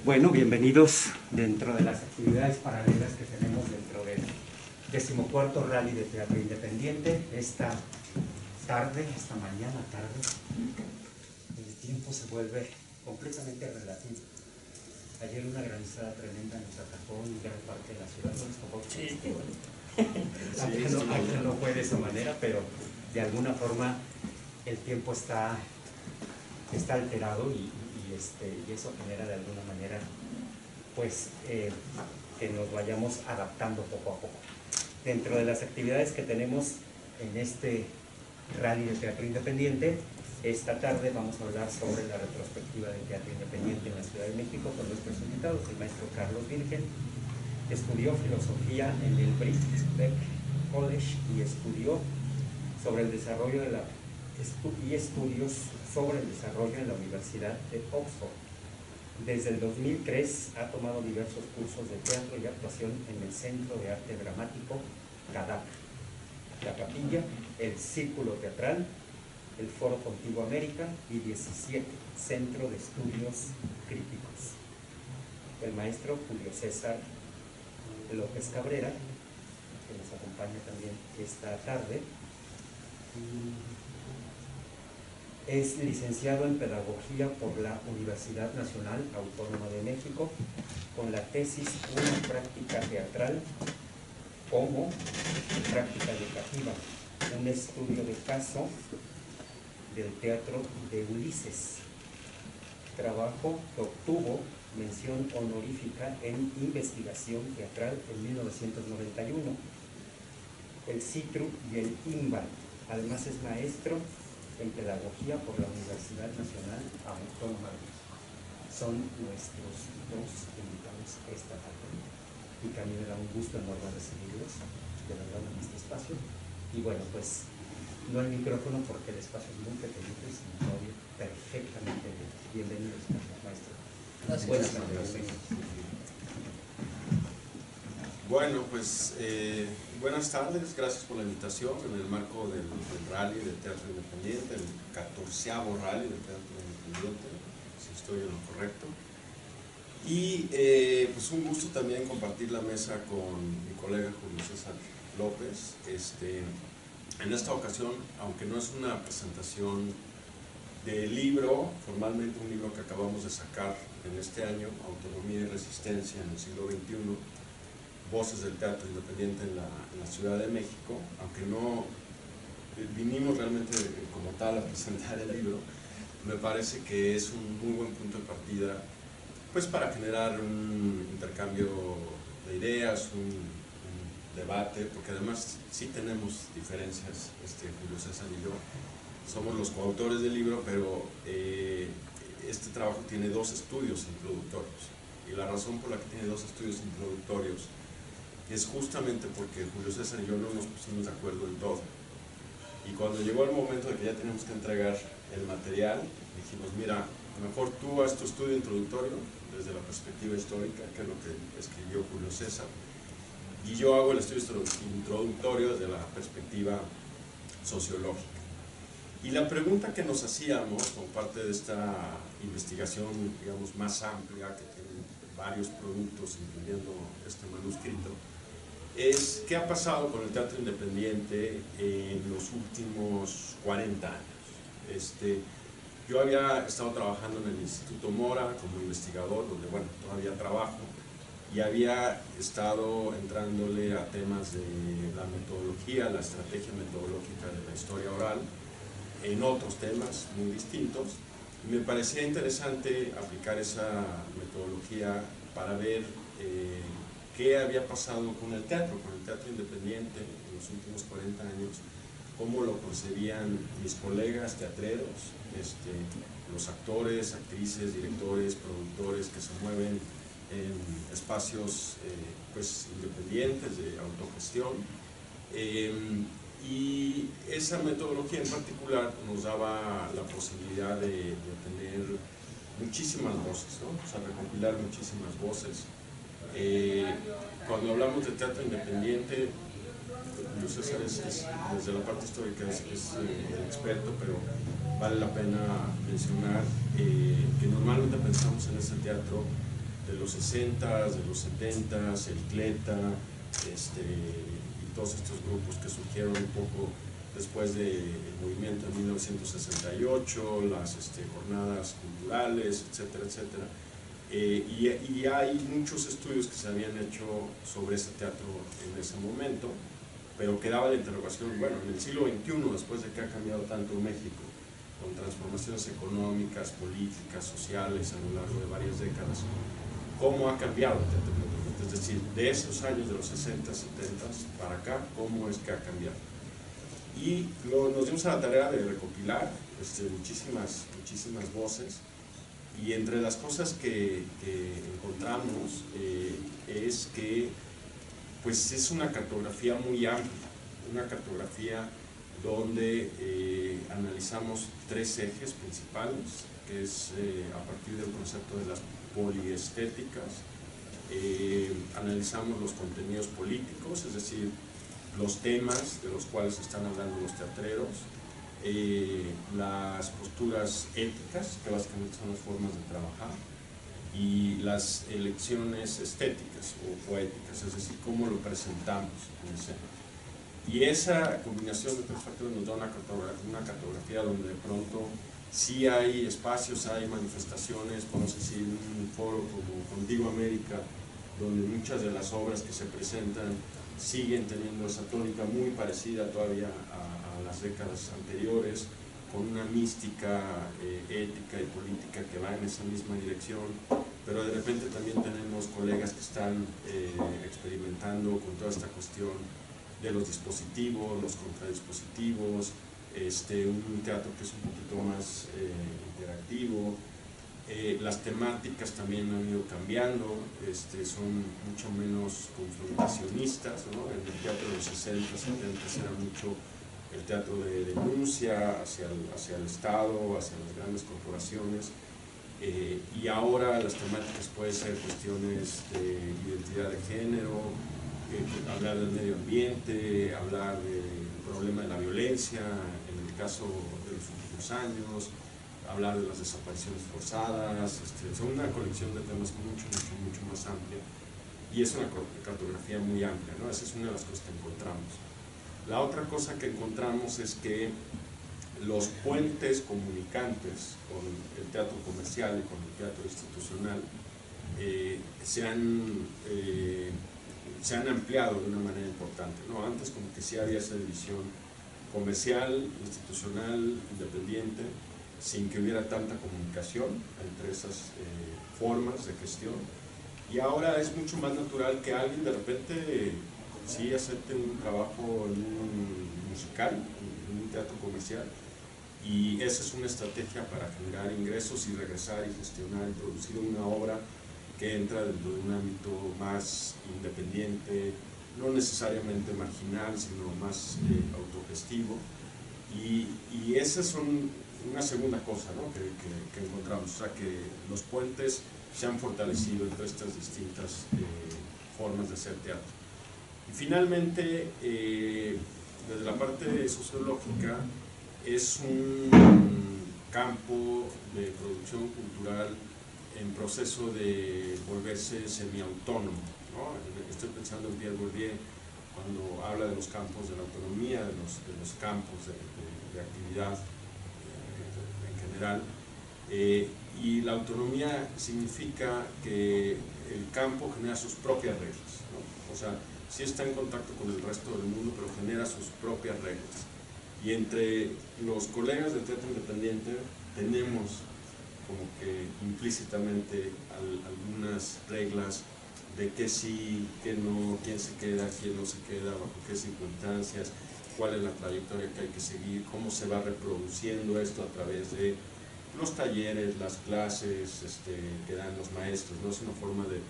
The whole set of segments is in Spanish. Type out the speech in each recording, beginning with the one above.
Bueno, bienvenidos dentro de las actividades paralelas que tenemos dentro del 14º Rally de Teatro Independiente. Esta mañana tarde, el tiempo se vuelve completamente relativo. Ayer una granizada tremenda nos atacó en gran parte de la ciudad, aunque no fue de esa manera, pero de alguna forma el tiempo está alterado y eso genera de alguna manera pues que nos vayamos adaptando poco a poco. Dentro de las actividades que tenemos en este Rally de Teatro Independiente, esta tarde vamos a hablar sobre la retrospectiva del Teatro Independiente en la Ciudad de México con nuestros invitados. El maestro Carlos Virgen estudió filosofía en el Birkbeck College y estudios sobre el desarrollo en la Universidad de Oxford. Desde el 2003 ha tomado diversos cursos de teatro y actuación en el Centro de Arte Dramático CADAP, la Capilla, el Círculo Teatral, el Foro Contigo América y 17 Centro de Estudios Críticos. El maestro Julio César López Cabrera, que nos acompaña también esta tarde, es licenciado en Pedagogía por la Universidad Nacional Autónoma de México, con la tesis Una práctica teatral como práctica educativa, un estudio de caso del teatro de Ulises, trabajo que obtuvo mención honorífica en investigación teatral en 1991, el CITRU y el INBA. Además es maestro en Pedagogía por la Universidad Nacional Autónoma de México. Son nuestros dos invitados esta tarde y que a mí me da un gusto enorme recibirlos, de verdad, en este espacio. Y bueno, pues no hay micrófono porque el espacio es muy pequeñito y se me oye perfectamente bien. Bienvenidos, maestro. Gracias. Buenas tardes. Bueno, pues buenas tardes, gracias por la invitación en el marco del Rally de Teatro Independiente, el 14º Rally de Teatro Independiente, si estoy en lo correcto. Y pues un gusto también compartir la mesa con mi colega Julio César López. En esta ocasión, aunque no es una presentación de libro, formalmente un libro que acabamos de sacar en este año, Autonomía y Resistencia en el siglo XXI, Voces del Teatro Independiente en la Ciudad de México, aunque no vinimos realmente como tal a presentar el libro, me parece que es un muy buen punto de partida pues para generar un intercambio de ideas, un debate, porque además sí tenemos diferencias, Julio César y yo somos los coautores del libro, pero este trabajo tiene dos estudios introductorios, y la razón por la que tiene dos estudios introductorios es justamente porque Julio César y yo no nos pusimos de acuerdo en todo, y cuando llegó el momento de que ya teníamos que entregar el material, dijimos, mira, mejor tú haz tu estudio introductorio desde la perspectiva histórica, que es lo que escribió Julio César, y yo hago el estudio introductorio desde la perspectiva sociológica. Y la pregunta que nos hacíamos como parte de esta investigación, digamos, más amplia, que tiene varios productos, incluyendo este manuscrito, es ¿qué ha pasado con el teatro independiente en los últimos 40 años? Yo había estado trabajando en el Instituto Mora como investigador, donde, bueno, todavía trabajo, y había estado entrándole a temas de la metodología, la estrategia metodológica de la historia oral, en otros temas muy distintos. Me parecía interesante aplicar esa metodología para ver qué había pasado con el teatro independiente en los últimos 40 años, cómo lo concebían mis colegas teatreros, los actores, actrices, directores, productores que se mueven en espacios pues, independientes de autogestión. Y esa metodología en particular nos daba la posibilidad de tener muchísimas voces, ¿no? O sea, recopilar muchísimas voces. Cuando hablamos de teatro independiente, Julio César desde la parte histórica es el experto, pero vale la pena mencionar que normalmente pensamos en ese teatro los 60, de los 70, el Cleta, y todos estos grupos que surgieron un poco después del movimiento en 1968, las jornadas culturales, etcétera, etcétera. Y hay muchos estudios que se habían hecho sobre ese teatro en ese momento, pero quedaba la interrogación, bueno, en el siglo XXI, después de que ha cambiado tanto México, con transformaciones económicas, políticas, sociales a lo largo de varias décadas, ¿cómo ha cambiado el teatro independiente? Es decir, de esos años de los 60, 70 para acá, ¿cómo es que ha cambiado? Y nos dimos a la tarea de recopilar muchísimas voces, y entre las cosas que encontramos es que pues es una cartografía muy amplia, una cartografía donde analizamos tres ejes principales, que es a partir del concepto de las poliestéticas, analizamos los contenidos políticos, es decir, los temas de los cuales están hablando los teatreros, las posturas éticas, que básicamente son las formas de trabajar, y las elecciones estéticas o poéticas, es decir, cómo lo presentamos en escena. Y esa combinación de tres factores nos da una cartografía donde de pronto sí hay espacios, hay manifestaciones, podemos decir un foro como Contigo América, donde muchas de las obras que se presentan siguen teniendo esa tónica muy parecida todavía a las décadas anteriores, con una mística ética y política que va en esa misma dirección, pero de repente también tenemos colegas que están experimentando con toda esta cuestión de los dispositivos, los contradispositivos, un teatro que es un poquito más interactivo. Las temáticas también han ido cambiando, son mucho menos confrontacionistas, ¿no? En el teatro de los 60, 70 era mucho el teatro de denuncia hacia el Estado, hacia las grandes corporaciones, y ahora las temáticas pueden ser cuestiones de identidad de género, hablar del medio ambiente, hablar del problema de la violencia en el caso de los últimos años, hablar de las desapariciones forzadas, son una colección de temas mucho más amplia, y es una cartografía muy amplia, ¿no? Esa es una de las cosas que encontramos. La otra cosa que encontramos es que los puentes comunicantes con el teatro comercial y con el teatro institucional se han ampliado de una manera importante, ¿no? Antes como que sí había esa división comercial, institucional, independiente, sin que hubiera tanta comunicación entre esas formas de gestión, y ahora es mucho más natural que alguien de repente sí acepte un trabajo en un musical, en un teatro comercial, y esa es una estrategia para generar ingresos y regresar y gestionar y producir una obra que entra dentro de un ámbito más independiente, no necesariamente marginal, sino más autogestivo, y esas son una segunda cosa, ¿no? que encontramos, o sea que los puentes se han fortalecido entre estas distintas formas de hacer teatro. Y finalmente, desde la parte sociológica, es un campo de producción cultural en proceso de volverse semiautónomo, ¿no? Estoy pensando en Pierre Bourdieu cuando habla de los campos de la autonomía, de los campos de actividad en general, y la autonomía significa que el campo genera sus propias reglas, ¿no? O sea, sí está en contacto con el resto del mundo, pero genera sus propias reglas. Y entre los colegas del teatro independiente tenemos como que implícitamente algunas reglas de qué sí, qué no, quién se queda, quién no se queda, bajo qué circunstancias, cuál es la trayectoria que hay que seguir, cómo se va reproduciendo esto a través de los talleres, las clases que dan los maestros, ¿no? Es una forma de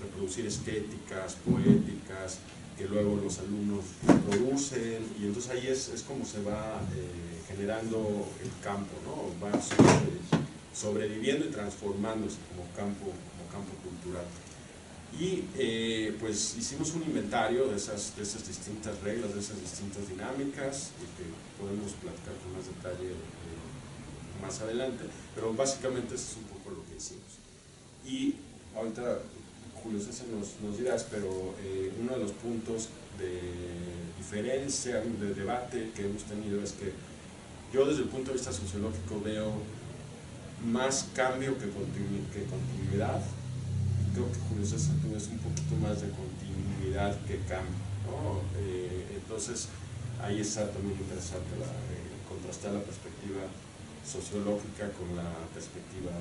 reproducir estéticas, poéticas, que luego los alumnos producen, y entonces ahí es como se va generando el campo, ¿no? Va sobreviviendo y transformándose como campo cultural. Y pues hicimos un inventario de esas distintas reglas, de esas distintas dinámicas, que podemos platicar con más detalle más adelante, pero básicamente eso es un poco lo que hicimos. Y ahorita Julio César nos dirás, pero uno de los puntos de diferencia, de debate que hemos tenido es que yo desde el punto de vista sociológico veo más cambio que continuidad. Creo que Julio César es un poquito más de continuidad que cambio, ¿no? Entonces ahí está también interesante contrastar la perspectiva sociológica con la perspectiva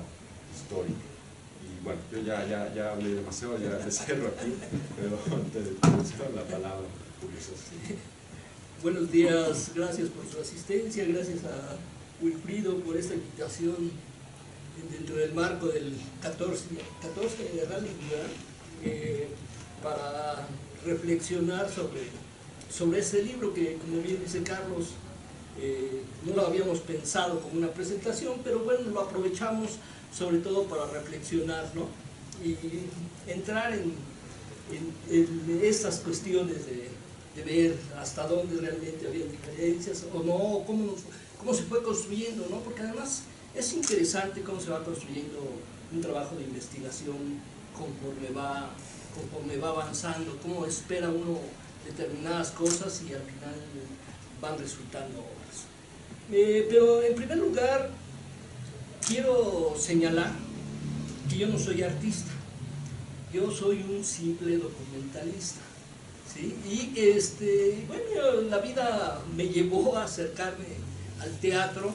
histórica. Y bueno, yo ya hablé demasiado, ya te cierro aquí, pero te cedo la palabra, Julio César. Sí. Buenos días, gracias por su asistencia, gracias a Wilfrido por esta invitación dentro del marco del 14 de Rally, para reflexionar sobre este libro que, como bien dice Carlos, no lo habíamos pensado como una presentación, pero bueno, lo aprovechamos sobre todo para reflexionar, ¿no? Y entrar en estas cuestiones de ver hasta dónde realmente había diferencias o no, cómo se fue construyendo, ¿no? Porque además es interesante cómo se va construyendo un trabajo de investigación conforme va avanzando, cómo espera uno determinadas cosas y al final van resultando obras. Pero en primer lugar quiero señalar que yo no soy artista, yo soy un simple documentalista, ¿sí? Y bueno, la vida me llevó a acercarme al teatro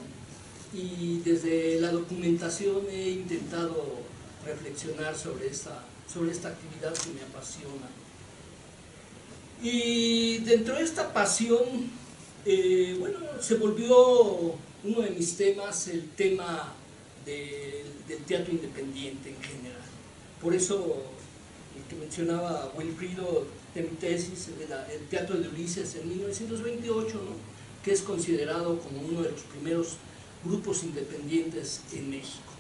y desde la documentación he intentado reflexionar sobre esta actividad que me apasiona. Y dentro de esta pasión, bueno, se volvió uno de mis temas el tema del teatro independiente en general. Por eso, el que mencionaba Wilfrido de mi tesis, el teatro de Ulises en 1928, ¿no? Que es considerado como uno de los primeros grupos independientes en México.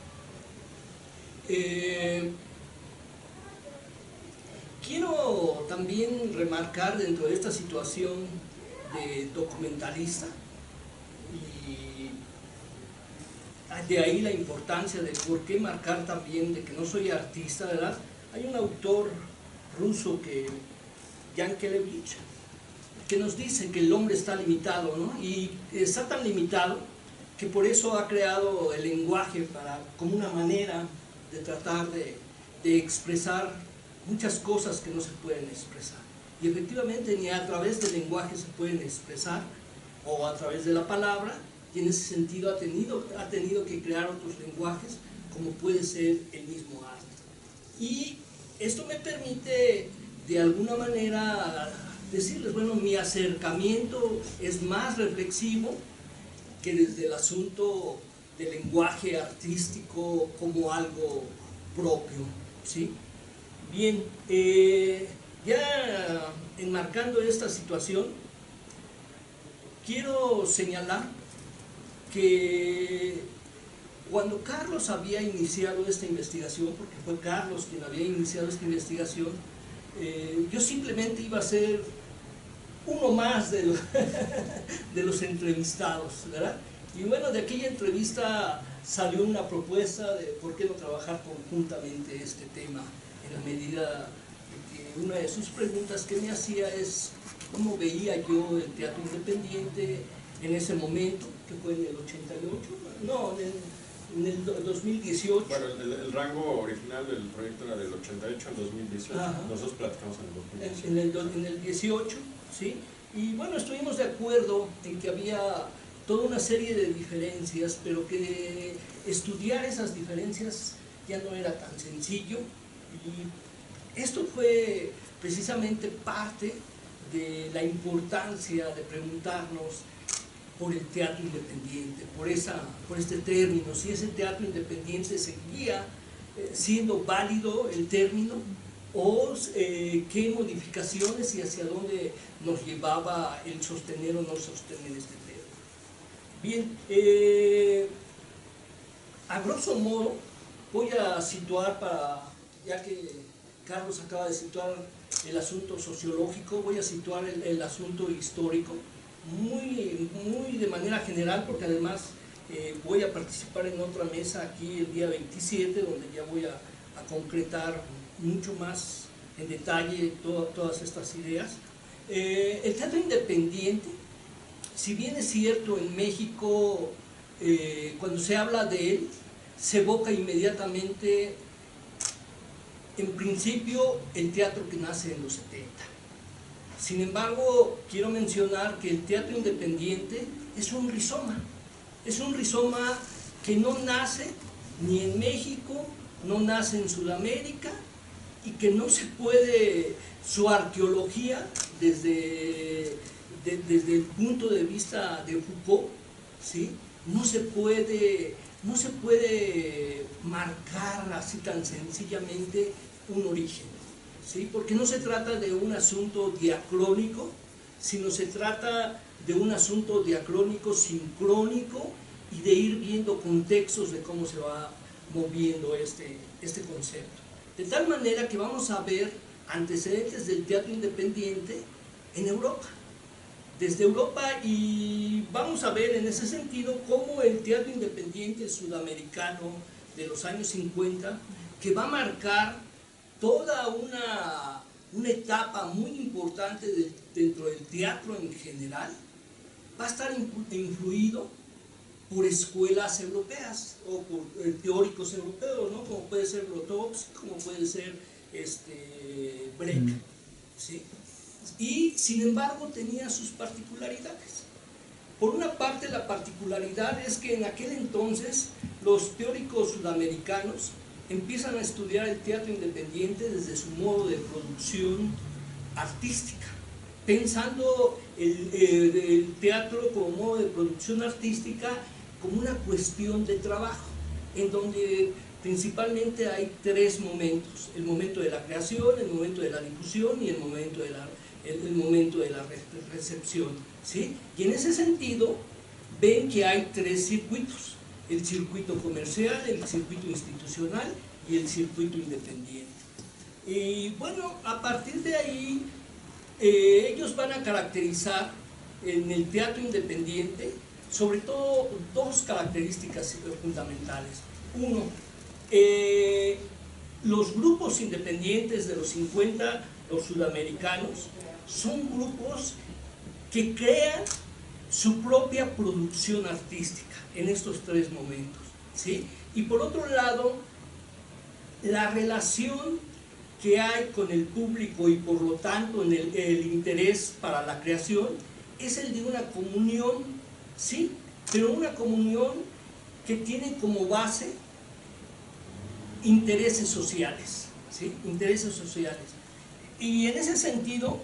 Quiero también remarcar dentro de esta situación de documentalista, y de ahí la importancia de por qué marcar también de que no soy artista, ¿verdad? Hay un autor ruso, Jan Kelevich, que nos dice que el hombre está limitado, ¿no? Y está tan limitado que por eso ha creado el lenguaje como una manera de tratar de expresar muchas cosas que no se pueden expresar. Y efectivamente ni a través del lenguaje se pueden expresar, o a través de la palabra, y en ese sentido ha tenido que crear otros lenguajes, como puede ser el mismo arte. Y esto me permite, de alguna manera, decirles, bueno, mi acercamiento es más reflexivo que desde el asunto del lenguaje artístico como algo propio, ¿sí? Bien, ya enmarcando esta situación, quiero señalar que cuando Carlos había iniciado esta investigación, porque fue Carlos quien había iniciado esta investigación, yo simplemente iba a ser uno más de los entrevistados, ¿verdad? Y bueno, de aquella entrevista salió una propuesta de por qué no trabajar conjuntamente este tema, en la medida que una de sus preguntas que me hacía es cómo veía yo el teatro independiente en ese momento, que fue en el 88, no, en el 2018. Bueno, el rango original del proyecto era del 88 al 2018. Ajá. Nosotros platicamos en el 2018. En el 18, ¿sí? Y bueno, estuvimos de acuerdo en que había toda una serie de diferencias, pero que estudiar esas diferencias ya no era tan sencillo. Y esto fue precisamente parte de la importancia de preguntarnos por el teatro independiente, por este término, si ese teatro independiente seguía siendo válido el término, o qué modificaciones y hacia dónde nos llevaba el sostener o no sostener este término. Bien, a grosso modo voy a situar, ya que Carlos acaba de situar el asunto sociológico, voy a situar el asunto histórico muy de manera general, porque además voy a participar en otra mesa aquí el día 27, donde ya voy a concretar mucho más en detalle todas estas ideas. El teatro independiente, si bien es cierto en México, cuando se habla de él, se evoca inmediatamente, en principio, el teatro que nace en los 70. Sin embargo, quiero mencionar que el teatro independiente es un rizoma que no nace ni en México, no nace en Sudamérica, y que no se puede, su arqueología desde el punto de vista de Foucault, ¿sí? no se puede marcar así tan sencillamente un origen, ¿sí? Porque no se trata de un asunto diacrónico, sino se trata de un asunto diacrónico sincrónico y de ir viendo contextos de cómo se va moviendo este concepto. De tal manera que vamos a ver antecedentes del teatro independiente en Europa, desde Europa, y vamos a ver en ese sentido cómo el teatro independiente sudamericano de los años 50, que va a marcar toda una etapa muy importante dentro del teatro en general, va a estar influido por escuelas europeas o por teóricos europeos, ¿no? Como puede ser Grotowski, como puede ser Brecht, ¿sí? Y sin embargo tenía sus particularidades. Por una parte, la particularidad es que en aquel entonces los teóricos sudamericanos empiezan a estudiar el teatro independiente desde su modo de producción artística, pensando el teatro como modo de producción artística como una cuestión de trabajo, en donde principalmente hay tres momentos: el momento de la creación, el momento de la difusión y el momento de la recepción, ¿sí? Y en ese sentido ven que hay tres circuitos: el circuito comercial, el circuito institucional y el circuito independiente. Y bueno, a partir de ahí ellos van a caracterizar en el teatro independiente sobre todo dos características fundamentales. Uno, los grupos independientes de los 50, los sudamericanos, son grupos que crean su propia producción artística en estos tres momentos, ¿sí? Y por otro lado, la relación que hay con el público y por lo tanto en el interés para la creación es el de una comunión, sí, pero una comunión que tiene como base intereses sociales, ¿sí? Intereses sociales. Y en ese sentido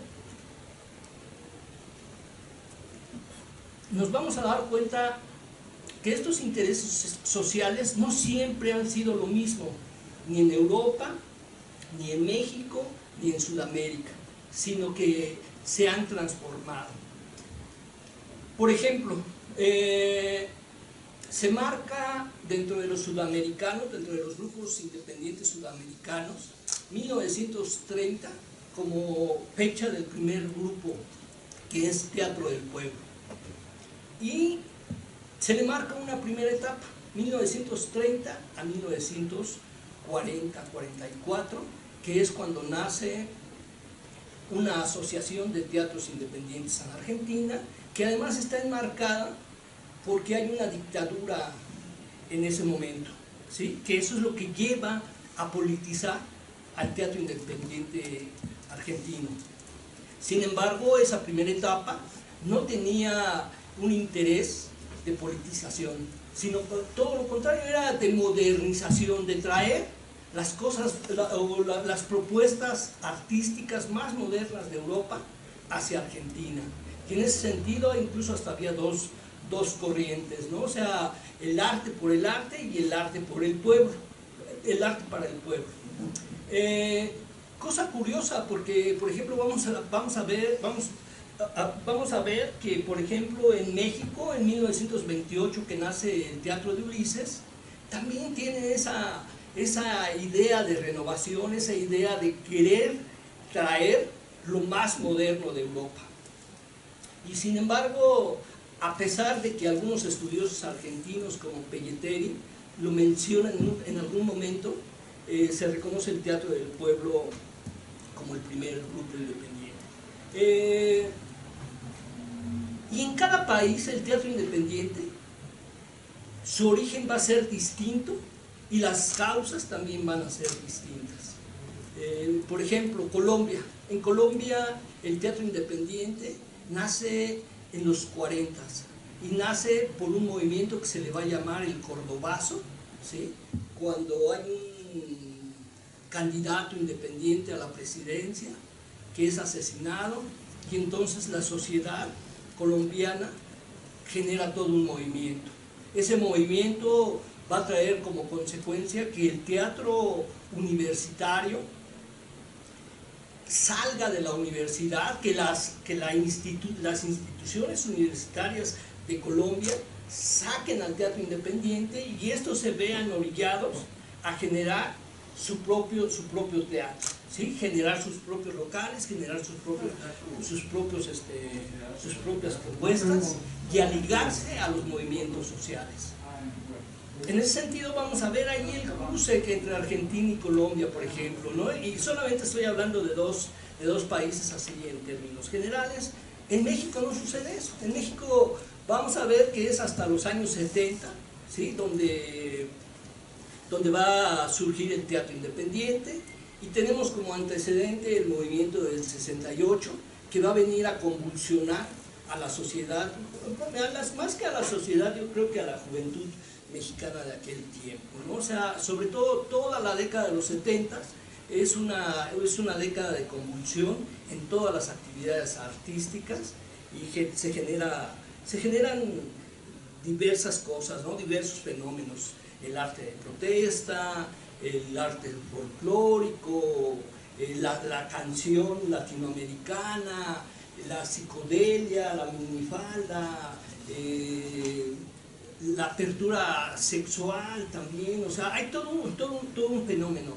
nos vamos a dar cuenta que estos intereses sociales no siempre han sido lo mismo, ni en Europa, ni en México, ni en Sudamérica, sino que se han transformado. Por ejemplo, se marca dentro de los sudamericanos, dentro de los grupos independientes sudamericanos, 1930 como fecha del primer grupo, que es Teatro del Pueblo. Y se le marca una primera etapa, 1930 a 1940, 44, que es cuando nace una asociación de teatros independientes en Argentina, que además está enmarcada porque hay una dictadura en ese momento, ¿sí? Que eso es lo que lleva a politizar al teatro independiente argentino. Sin embargo, esa primera etapa no tenía un interés de politización, sino todo lo contrario, era de modernización, de traer las cosas, las propuestas artísticas más modernas de Europa hacia Argentina. Y en ese sentido incluso hasta había dos corrientes, ¿no? O sea, el arte por el arte y el arte por el pueblo, el arte para el pueblo. Cosa curiosa, porque por ejemplo vamos a ver que por ejemplo en México en 1928, que nace el Teatro de Ulises, también tiene esa idea de renovación, esa idea de querer traer lo más moderno de Europa. Y sin embargo, a pesar de que algunos estudiosos argentinos como Pelleteri lo mencionan en algún momento, se reconoce el Teatro del Pueblo como el primer grupo independiente. Y en cada país el teatro independiente, su origen va a ser distinto y las causas también van a ser distintas. Por ejemplo, Colombia. En Colombia el teatro independiente nace en los 40 y nace por un movimiento que se le va a llamar el Cordobazo, ¿sí? Cuando hay un candidato independiente a la presidencia que es asesinado, y entonces la sociedad colombiana genera todo un movimiento. Ese movimiento va a traer como consecuencia que el teatro universitario salga de la universidad, que las instituciones universitarias de Colombia saquen al teatro independiente y estos se vean orillados a generar su propio teatro, ¿sí? Generar sus propios locales, generar sus propias propuestas y a ligarse a los movimientos sociales. En ese sentido vamos a ver ahí el cruce que entre Argentina y Colombia, por ejemplo, ¿no? Y solamente estoy hablando de dos países así en términos generales. En México no sucede eso. En México vamos a ver que es hasta los años 70, ¿sí? donde va a surgir el teatro independiente, y tenemos como antecedente el movimiento del 68, que va a venir a convulsionar a la sociedad, más que a la sociedad, yo creo que a la juventud mexicana de aquel tiempo, ¿no? O sea, sobre todo toda la década de los 70 es una década de convulsión en todas las actividades artísticas, y que se generan diversas cosas, ¿no? Diversos fenómenos: el arte de protesta, el arte folclórico, la canción latinoamericana, la psicodelia, la minifalda, la apertura sexual también. O sea, hay todo un fenómeno,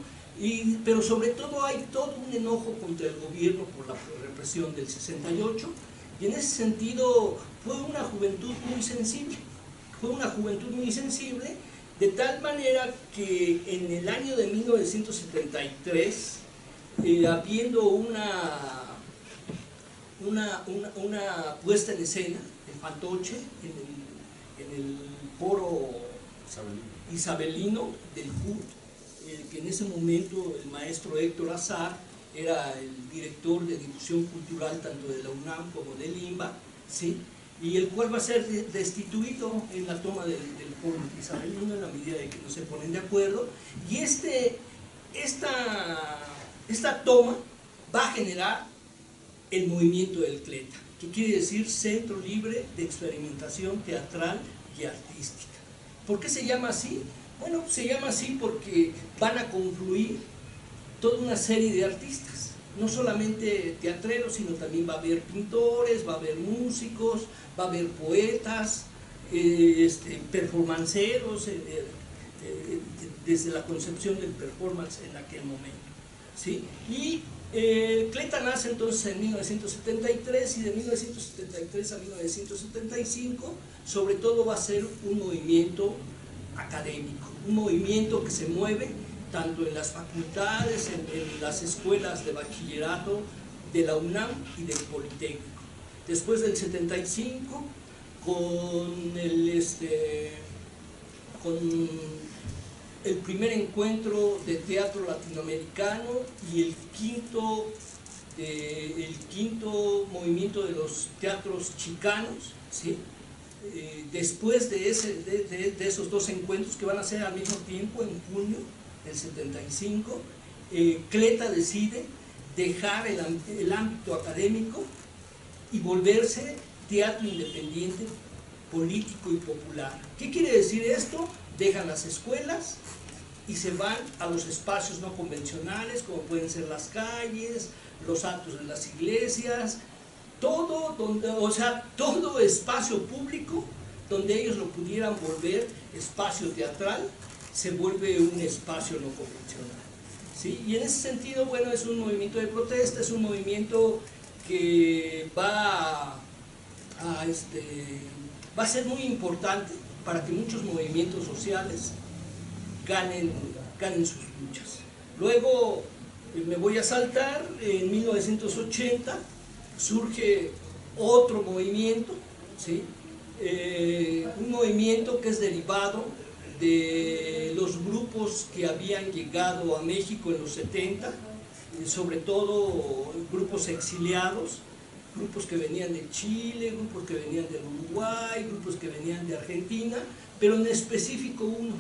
pero sobre todo hay todo un enojo contra el gobierno por la represión del 68, y en ese sentido fue una juventud muy sensible, de tal manera que en el año de 1973, habiendo una puesta en escena, el Fantoche, en el foro isabelino del CUT, que en ese momento el maestro Héctor Azar era el director de difusión cultural tanto de la UNAM como del IMBA, ¿sí? Y el cual va a ser destituido en la toma del foro isabelino en la medida de que no se ponen de acuerdo, y esta toma va a generar el movimiento del CLETA, que quiere decir Centro Libre de Experimentación Teatral y Artística. ¿Por qué se llama así? Bueno, se llama así porque van a confluir toda una serie de artistas, no solamente teatreros, sino también va a haber pintores, va a haber músicos, va a haber poetas, performanceros, desde la concepción del performance en aquel momento, ¿sí? Y CLETA nace entonces en 1973, y de 1973 a 1975 sobre todo va a ser un movimiento académico, un movimiento que se mueve tanto en las facultades, en las escuelas de bachillerato de la UNAM y del Politécnico. Después del 75, con el primer encuentro de teatro latinoamericano y el quinto movimiento de los teatros chicanos, ¿sí? Después de esos dos encuentros, que van a ser al mismo tiempo en junio del 75, CLETA decide dejar el ámbito académico y volverse teatro independiente, político y popular. ¿Qué quiere decir esto? Dejan las escuelas y se van a los espacios no convencionales, como pueden ser las calles, los atos de las iglesias, todo espacio público donde ellos lo pudieran volver espacio teatral, se vuelve un espacio no convencional, ¿sí? Y en ese sentido, bueno, es un movimiento de protesta, es un movimiento que va a ser muy importante para que muchos movimientos sociales ganen ganen sus luchas. Luego me voy a saltar, en 1980 surge otro movimiento, ¿sí? Un movimiento que es derivado de los grupos que habían llegado a México en los 70, sobre todo grupos exiliados, grupos que venían de Chile, grupos que venían del Uruguay, grupos que venían de Argentina, pero en específico uno,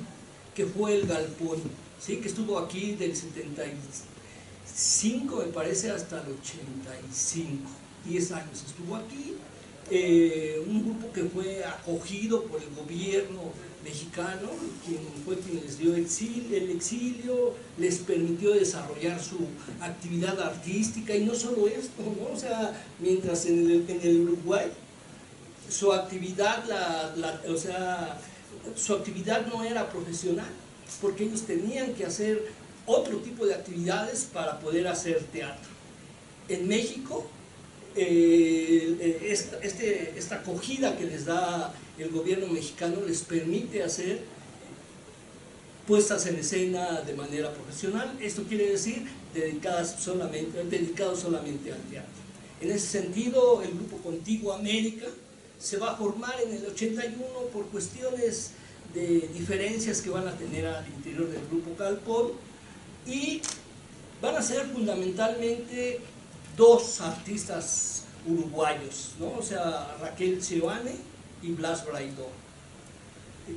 que fue el Galpón, ¿sí? Que estuvo aquí del 75, me parece, hasta el 85, 10 años estuvo aquí. Un grupo que fue acogido por el gobierno mexicano, quien les dio el exilio, les permitió desarrollar su actividad artística, y no solo esto, ¿no? O sea, mientras en el Uruguay su actividad, su actividad no era profesional, porque ellos tenían que hacer otro tipo de actividades para poder hacer teatro. En México, esta acogida que les da el gobierno mexicano les permite hacer puestas en escena de manera profesional. Esto quiere decir dedicados solamente al teatro. En ese sentido, el grupo Contigo América se va a formar en el 81 por cuestiones de diferencias que van a tener al interior del grupo Galpón, y van a ser fundamentalmente dos artistas uruguayos, ¿no? O sea, Raquel Seoane y Blas Braidó,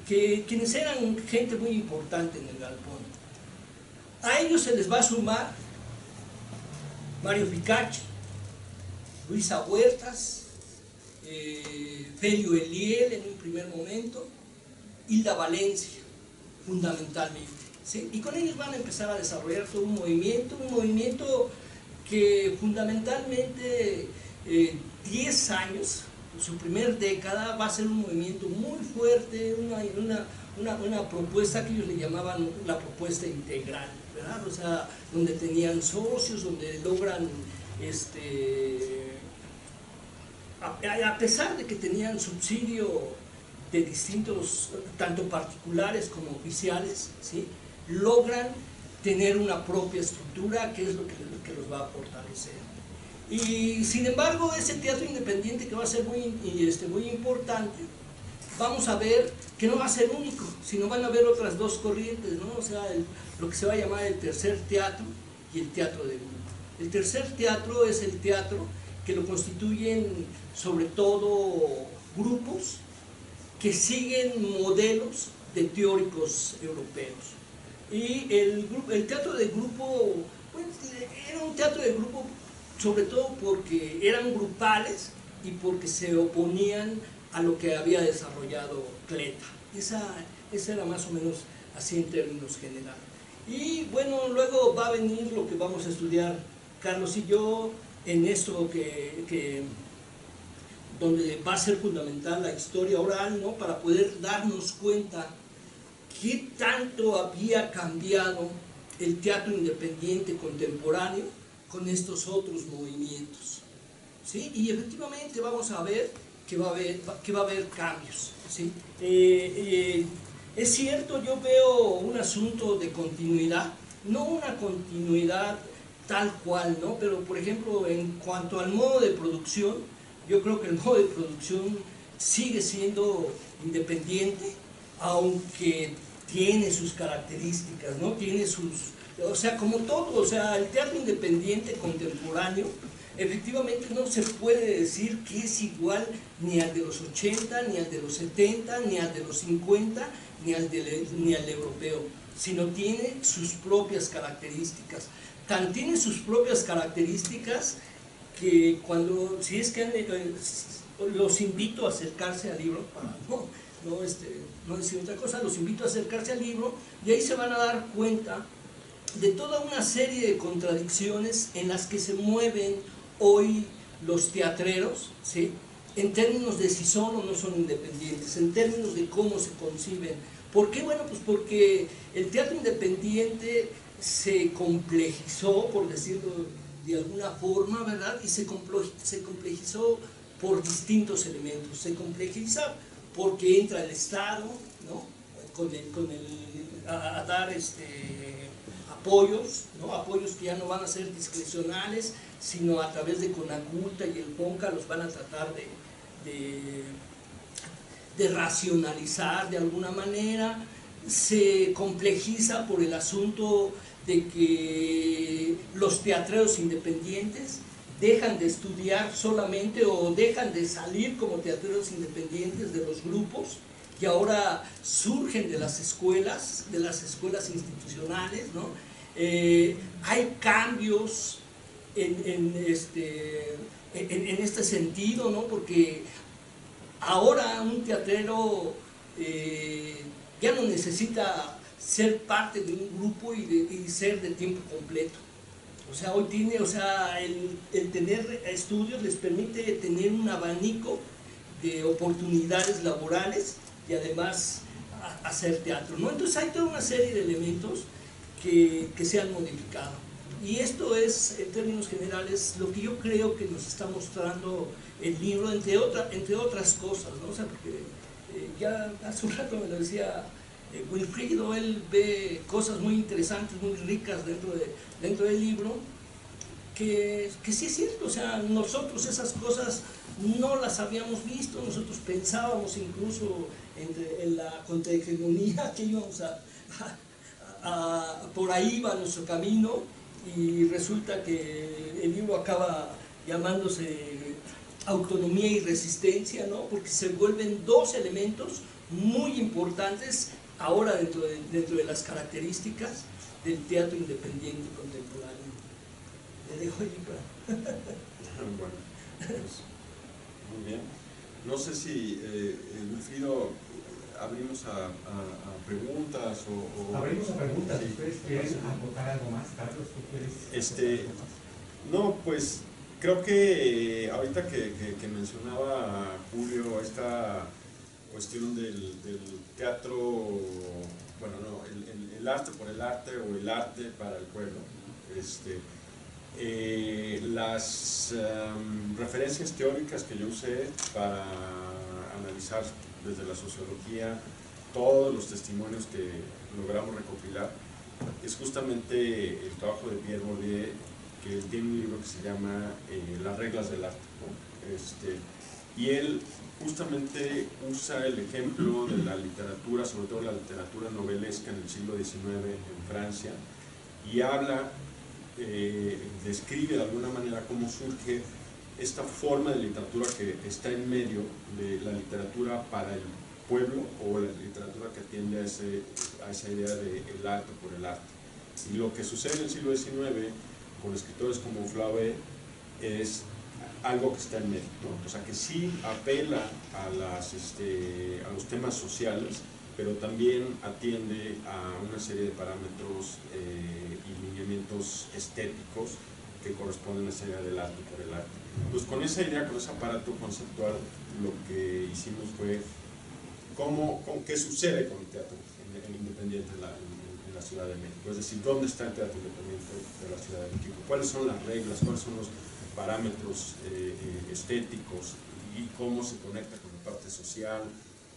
quienes eran gente muy importante en el Galpón. A ellos se les va a sumar Mario Picachi, Luisa Huertas, Felio Eliel en un primer momento, Hilda Valencia, fundamentalmente, ¿sí? Y con ellos van a empezar a desarrollar todo un movimiento que fundamentalmente 10 años, su primer década, va a ser un movimiento muy fuerte, una propuesta que ellos le llamaban la propuesta integral, ¿verdad? O sea, donde tenían socios, donde logran, a pesar de que tenían subsidio de distintos, tanto particulares como oficiales, ¿sí? Logran tener una propia estructura, que es lo que los va a fortalecer. Y sin embargo, ese teatro independiente, que va a ser muy importante, vamos a ver que no va a ser único, sino van a haber otras dos corrientes, ¿no? O sea, lo que se va a llamar el tercer teatro y el teatro de grupo. El tercer teatro es el teatro que lo constituyen sobre todo grupos que siguen modelos de teóricos europeos. Y el teatro de grupo, pues, era un teatro de grupo sobre todo porque eran grupales y porque se oponían a lo que había desarrollado Cleta. Esa era más o menos así en términos generales. Y bueno, luego va a venir lo que vamos a estudiar Carlos y yo, en esto donde va a ser fundamental la historia oral, ¿no? Para poder darnos cuenta qué tanto había cambiado el teatro independiente contemporáneo con estos otros movimientos, ¿sí? Y efectivamente vamos a ver que va a haber cambios, ¿sí? Es cierto, yo veo un asunto de continuidad, no una continuidad tal cual, ¿no? Pero por ejemplo, en cuanto al modo de producción, yo creo que el modo de producción sigue siendo independiente, aunque tiene sus características, ¿no? Tiene sus... O sea, como todo, o sea, el teatro independiente contemporáneo efectivamente no se puede decir que es igual ni al de los 80, ni al de los 70, ni al de los 50, ni al europeo, sino tiene sus propias características. Tan tiene sus propias características que si es que los invito a acercarse al libro, para no decir otra cosa, los invito a acercarse al libro, y ahí se van a dar cuenta de toda una serie de contradicciones en las que se mueven hoy los teatreros, ¿sí? En términos de si son o no son independientes, en términos de cómo se conciben. ¿Por qué? Bueno, pues porque el teatro independiente se complejizó, por decirlo de alguna forma, ¿verdad? Y se complejizó por distintos elementos. Se complejiza porque entra el Estado, ¿no? A dar apoyos, ¿no? Apoyos que ya no van a ser discrecionales, sino a través de Conaculta y el CONCA los van a tratar de racionalizar de alguna manera. Se complejiza por el asunto de que los teatreros independientes dejan de estudiar solamente o dejan de salir como teatreros independientes de los grupos que ahora surgen de las escuelas institucionales, ¿no? Hay cambios en este sentido, ¿no? Porque ahora un teatrero ya no necesita ser parte de un grupo y ser de tiempo completo. O sea, hoy tiene, el tener estudios les permite tener un abanico de oportunidades laborales y además hacer teatro, ¿no? Entonces hay toda una serie de elementos que se han modificado. Y esto es, en términos generales, lo que yo creo que nos está mostrando el libro, entre otras cosas, ¿no? O sea, porque ya hace un rato me lo decía Wilfrido, él ve cosas muy interesantes, muy ricas dentro del libro, que sí es cierto. O sea, nosotros esas cosas no las habíamos visto, nosotros pensábamos incluso en la contrahegemonía que íbamos por ahí va nuestro camino, y resulta que el libro acaba llamándose Autonomía y Resistencia, ¿no? Porque se vuelven dos elementos muy importantes ahora dentro de las características del teatro independiente contemporáneo. Le dejo ahí para... Bueno, pues, muy bien. No sé si, Wilfrido, abrimos a preguntas o... Abrimos a preguntas. Sí. ¿Ustedes quieren acotar algo más, Carlos? ¿Tú quieres? No, pues creo que ahorita que mencionaba Julio esta cuestión del teatro, bueno, no, el arte por el arte o el arte para el pueblo, las referencias teóricas que yo usé para analizar desde la sociología todos los testimonios que logramos recopilar es justamente el trabajo de Pierre Bourdieu, que él tiene un libro que se llama Las reglas del arte, ¿no? Y él justamente usa el ejemplo de la literatura, sobre todo la literatura novelesca en el siglo XIX en Francia, y habla, describe de alguna manera cómo surge esta forma de literatura que está en medio de la literatura para el pueblo o la literatura que atiende a esa idea de el arte por el arte. Y lo que sucede en el siglo XIX con escritores como Flaubert es algo que está en medio, ¿no? O sea, que sí apela a los temas sociales, pero también atiende a una serie de parámetros y lineamientos estéticos que corresponden a esa idea del arte por el arte. Pues con esa idea, con ese aparato conceptual, lo que hicimos fue qué sucede con el teatro independiente en la Ciudad de México, es decir, dónde está el teatro independiente de la Ciudad de México, cuáles son las reglas, cuáles son los parámetros estéticos y cómo se conecta con la parte social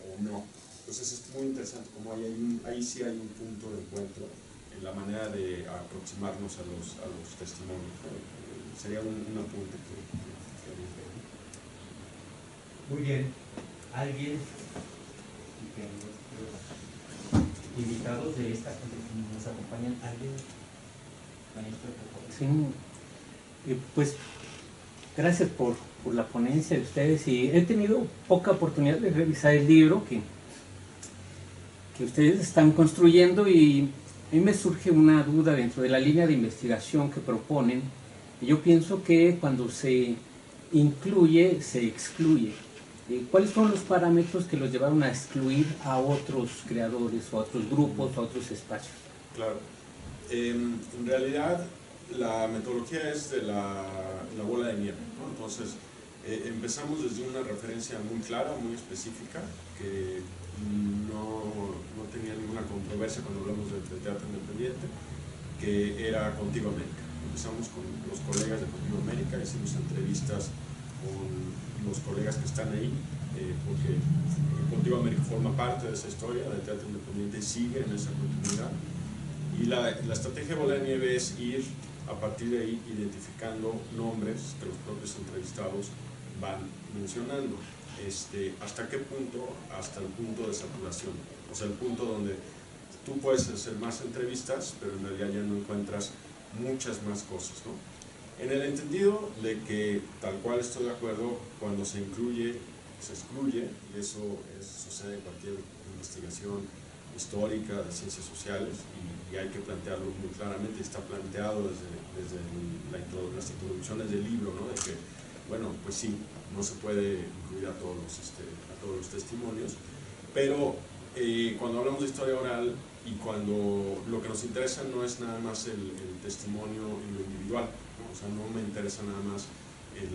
o no. Entonces es muy interesante cómo ahí sí hay un punto de encuentro en la manera de aproximarnos a los testimonios. Sería un apunte que Muy bien. ¿Alguien? Invitados de esta que nos acompañan, ¿alguien? Sí, pues gracias por la ponencia de ustedes, y he tenido poca oportunidad de revisar el libro que ustedes están construyendo, y a mí me surge una duda dentro de la línea de investigación que proponen. Yo pienso que cuando se incluye, se excluye. ¿Cuáles son los parámetros que los llevaron a excluir a otros creadores, o a otros grupos, o a otros espacios? Claro. En realidad, la metodología es de la bola de nieve, ¿no? Entonces, empezamos desde una referencia muy clara, muy específica, que no tenía ninguna controversia cuando hablamos de teatro independiente, que era Contigo América. Empezamos con los colegas de Contigo América, hicimos entrevistas con los colegas que están ahí, porque Contigo América forma parte de esa historia del teatro independiente y sigue en esa continuidad. Y la estrategia de Bola de Nieve es ir a partir de ahí identificando nombres que los propios entrevistados van mencionando. ¿Hasta qué punto? Hasta el punto de saturación, o sea, el punto donde tú puedes hacer más entrevistas, pero en realidad ya no encuentras muchas más cosas, ¿no? En el entendido de que, tal cual estoy de acuerdo, cuando se incluye, se excluye, y eso sucede en cualquier investigación histórica de ciencias sociales, y hay que plantearlo muy claramente, está planteado desde las introducciones del libro, ¿no? De que, bueno, pues sí, no se puede incluir a todos los testimonios, pero cuando hablamos de historia oral y cuando lo que nos interesa no es nada más el testimonio en lo individual, ¿no? O sea, no me interesa nada más el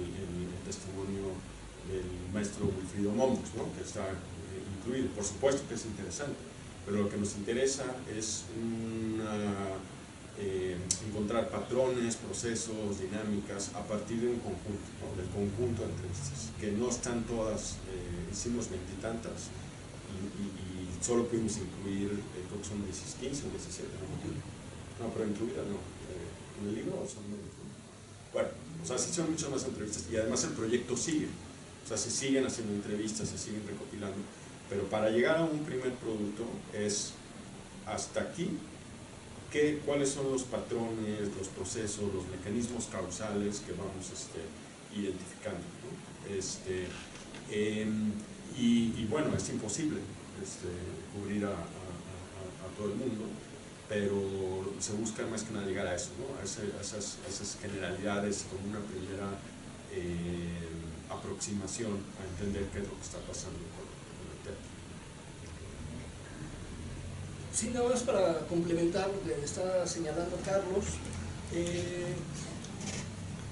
testimonio del maestro Wilfrido Momos, ¿no? Que está incluido, por supuesto que es interesante, pero lo que nos interesa es encontrar patrones, procesos, dinámicas a partir de un conjunto, ¿no? Del conjunto de entrevistas, que no están todas, hicimos 20 y tantas y solo pudimos incluir, creo que son 15 o 17, no, pero incluidas no, en el libro son menos, ¿no? Bueno, o sea, sí son muchas más entrevistas y además el proyecto sigue, o sea, se siguen haciendo entrevistas, se siguen recopilando, pero para llegar a un primer producto es hasta aquí. ¿Cuáles son los patrones, los procesos, los mecanismos causales que vamos identificando, ¿no? Y bueno, es imposible cubrir a todo el mundo, pero se busca más que nada llegar a eso, ¿no? A esas generalidades como una primera aproximación a entender qué es lo que está pasando con el teatro. Sí, nada más para complementar lo que está señalando Carlos,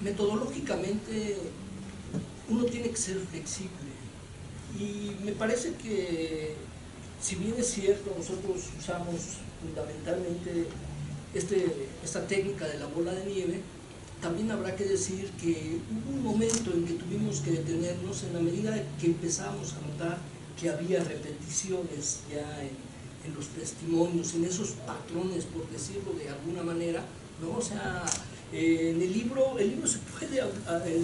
metodológicamente uno tiene que ser flexible y me parece que, si bien es cierto, nosotros usamos fundamentalmente esta técnica de la bola de nieve, también habrá que decir que hubo un momento en que tuvimos que detenernos en la medida que empezamos a notar que había repeticiones ya en los testimonios, en esos patrones, por decirlo de alguna manera, ¿no? O sea, en el libro se puede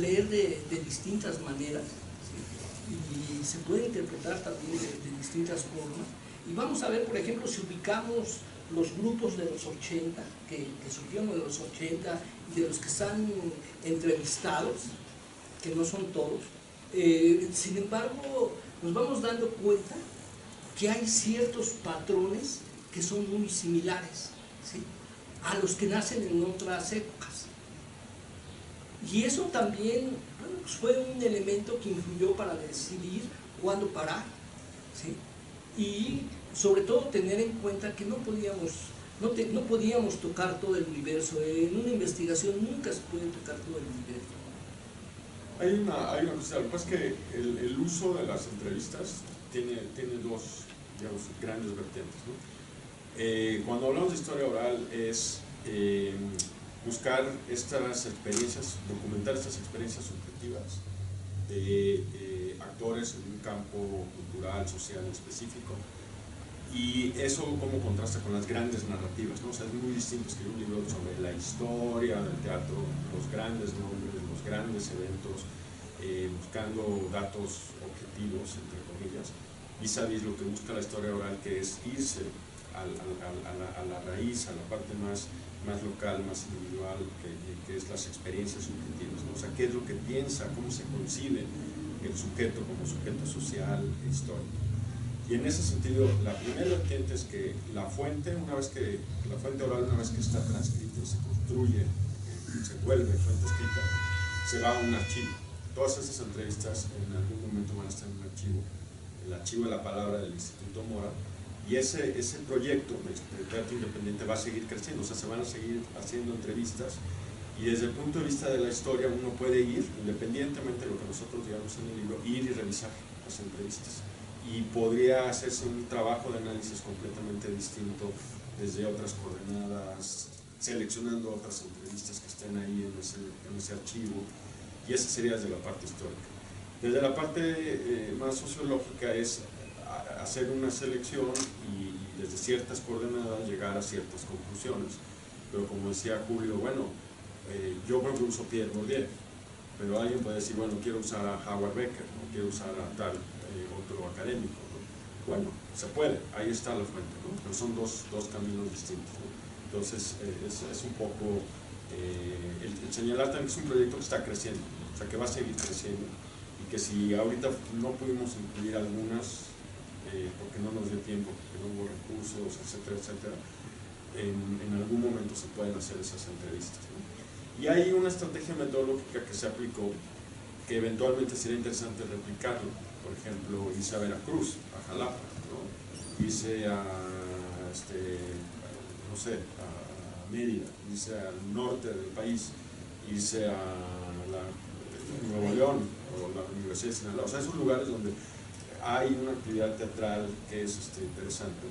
leer de distintas maneras, ¿sí? Y se puede interpretar también de distintas formas. Y vamos a ver, por ejemplo, si ubicamos los grupos de los 80, que surgieron en los 80, y de los que están entrevistados, que no son todos, sin embargo, nos vamos dando cuenta que hay ciertos patrones que son muy similares, ¿sí?, a los que nacen en otras épocas. Y eso también, bueno, pues fue un elemento que influyó para decidir cuándo parar, ¿sí?, y sobre todo tener en cuenta que no podíamos tocar todo el universo. En una investigación nunca se puede tocar todo el universo. Hay una cosa, lo que pasa es que el uso de las entrevistas tiene dos, digamos, grandes vertientes, ¿no? Cuando hablamos de historia oral es buscar estas experiencias, documentar estas experiencias subjetivas de actores en un campo cultural, social específico, y eso como contrasta con las grandes narrativas, ¿no? O sea, es muy distinto escribir un libro sobre la historia del teatro, los grandes nombres, los grandes eventos, buscando datos objetivos, entre comillas, vis-a-vis lo que busca la historia oral, que es irse a la raíz, a la parte más local, más individual, que es las experiencias subjetivas, ¿no? O sea, qué es lo que piensa, cómo se concibe el sujeto como sujeto social e histórico. Y en ese sentido, la primera vertiente es que la fuente oral, una vez que está transcrita, se construye, se vuelve fuente escrita, se va a un archivo. Todas esas entrevistas en algún momento van a estar en un archivo, el archivo de la palabra del Instituto Mora, y ese proyecto de teatro independiente va a seguir creciendo, o sea, se van a seguir haciendo entrevistas, y desde el punto de vista de la historia uno puede ir, independientemente de lo que nosotros digamos en el libro, ir y revisar las entrevistas. Y podría hacerse un trabajo de análisis completamente distinto desde otras coordenadas, seleccionando otras entrevistas que estén ahí en ese archivo, y esa sería desde la parte histórica. Desde la parte más sociológica es hacer una selección y desde ciertas coordenadas llegar a ciertas conclusiones. Pero como decía Julio, bueno, yo creo que uso Pierre Bourdieu, pero alguien puede decir, bueno, quiero usar a Howard Becker, o quiero usar a tal otro académico, ¿no? Bueno, se puede, ahí está la fuente, ¿no? Pero son dos caminos distintos, ¿no? Entonces, es un poco el señalar también que es un proyecto que está creciendo, o sea, que va a seguir creciendo, y que si ahorita no pudimos incluir algunas, porque no nos dio tiempo, porque no hubo recursos, etcétera, etcétera, en algún momento se pueden hacer esas entrevistas, ¿no? Y hay una estrategia metodológica que se aplicó que eventualmente sería interesante replicarlo. Por ejemplo, hice a Veracruz, a Jalapa, ¿no? Hice a, no sé, a Mérida, hice al norte del país, hice a Nuevo León o la Universidad de Sinaloa. O sea, esos lugares donde hay una actividad teatral que es interesante,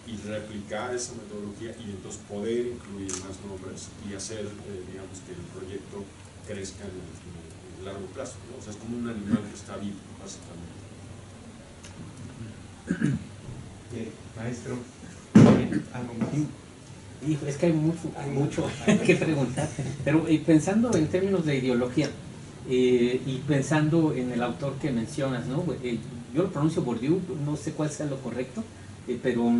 y replicar esa metodología y entonces poder incluir más nombres y hacer, digamos, que el proyecto crezca en el largo plazo, ¿no? O sea, es como un animal que está vivo, básicamente. Maestro, ¿algo más? Y es que hay mucho que preguntar, pero pensando en términos de ideología y pensando en el autor que mencionas, ¿no? Yo lo pronuncio Bourdieu, no sé cuál sea lo correcto, pero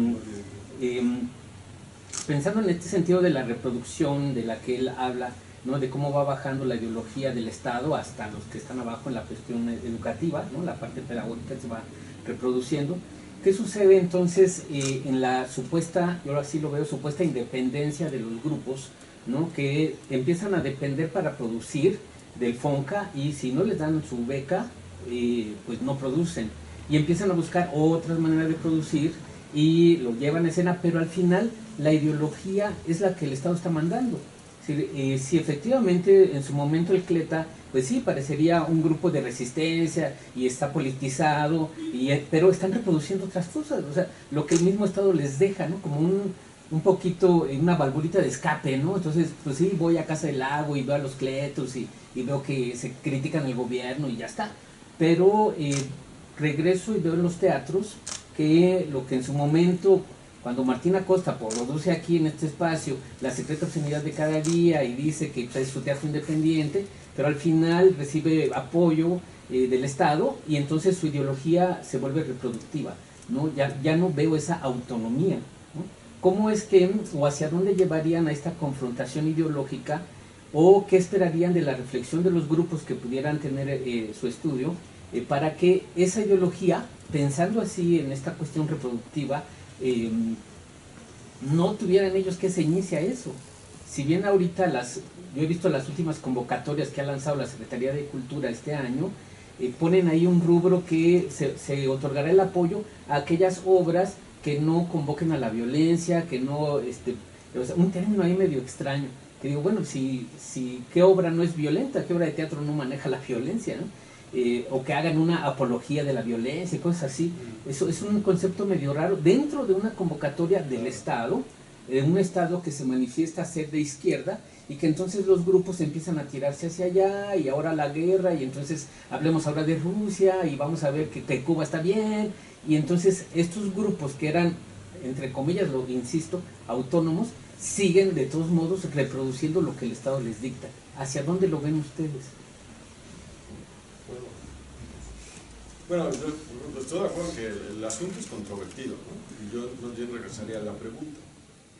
pensando en este sentido de la reproducción de la que él habla, ¿no? De cómo va bajando la ideología del Estado hasta los que están abajo en la cuestión educativa, ¿no? La parte pedagógica se va reproduciendo. ¿Qué sucede entonces en la supuesta, yo así lo veo, supuesta independencia de los grupos, ¿no? Que empiezan a depender para producir del FONCA, y si no les dan su beca, pues no producen, y empiezan a buscar otras maneras de producir y lo llevan a escena, pero al final la ideología es la que el Estado está mandando. Si efectivamente en su momento el CLETA, pues sí, parecería un grupo de resistencia y está politizado, pero están reproduciendo otras cosas, o sea, lo que el mismo Estado les deja, ¿no? Como un poquito, una valvulita de escape, ¿no? Entonces, pues sí, voy a Casa del Lago y veo a los cletos y veo que se critican el gobierno y ya está. Pero regreso y veo en los teatros que lo que en su momento, cuando Martín Acosta produce aquí en este espacio La secreta obscenidad de cada día y dice que es su teatro independiente, pero al final recibe apoyo del Estado y entonces su ideología se vuelve reproductiva, ¿no? Ya no veo esa autonomía, ¿no? ¿Cómo es que, o hacia dónde llevarían a esta confrontación ideológica, o qué esperarían de la reflexión de los grupos que pudieran tener su estudio, para que esa ideología, pensando así en esta cuestión reproductiva, no tuvieran ellos que ceñirse a eso? Si bien ahorita yo he visto las últimas convocatorias que ha lanzado la Secretaría de Cultura este año, ponen ahí un rubro que se otorgará el apoyo a aquellas obras que no convoquen a la violencia, que no, o sea, un término ahí medio extraño, que digo, bueno, si ¿qué obra no es violenta? ¿Qué obra de teatro no maneja la violencia, ¿no? O que hagan una apología de la violencia, cosas así. Eso es un concepto medio raro dentro de una convocatoria del Estado, un Estado que se manifiesta ser de izquierda, y que entonces los grupos empiezan a tirarse hacia allá, y ahora la guerra, y entonces hablemos ahora de Rusia, y vamos a ver que Cuba está bien, y entonces estos grupos que eran, entre comillas, lo insisto, autónomos, siguen de todos modos reproduciendo lo que el Estado les dicta. ¿Hacia dónde lo ven ustedes? Bueno, yo estoy de acuerdo que el asunto es controvertido, ¿no? Y yo más bien regresaría a la pregunta: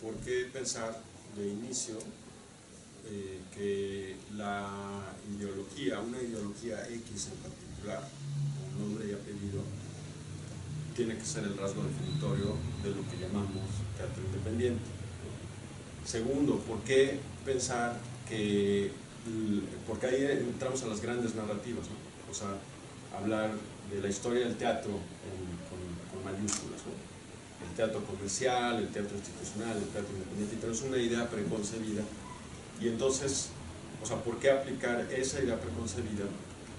¿por qué pensar de inicio que la ideología, una ideología X en particular, con nombre y apellido, tiene que ser el rasgo definitorio de lo que llamamos teatro independiente? Segundo, ¿por qué pensar que, porque ahí entramos a las grandes narrativas, ¿no? O sea, hablar de la historia del teatro con mayúsculas, ¿no? El teatro comercial, el teatro institucional, el teatro independiente, pero es una idea preconcebida. Y entonces, o sea, ¿por qué aplicar esa idea preconcebida?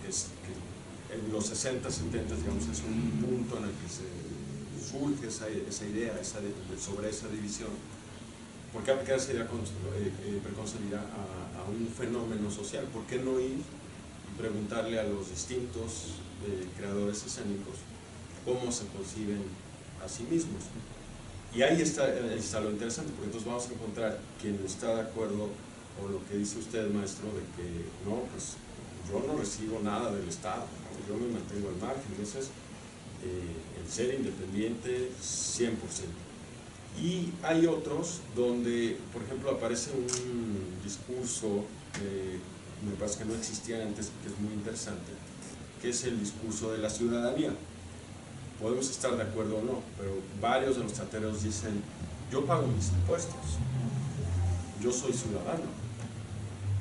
Que en los 60, 70, digamos, es un punto en el que surge esa idea sobre esa división. ¿Por qué aplicar esa idea preconcebida a un fenómeno social? ¿Por qué no ir y preguntarle a los distintos creadores escénicos cómo se conciben a sí mismos? Y ahí está lo interesante, porque entonces vamos a encontrar quien está de acuerdo con lo que dice usted, maestro, de que no, pues yo no recibo nada del Estado, ¿no? Yo me mantengo al margen. Entonces, el ser independiente 100%. Y hay otros donde, por ejemplo, aparece un discurso que me parece que no existía antes, que es muy interesante, que es el discurso de la ciudadanía. Podemos estar de acuerdo o no, pero varios de los teatreros dicen, yo pago mis impuestos, yo soy ciudadano,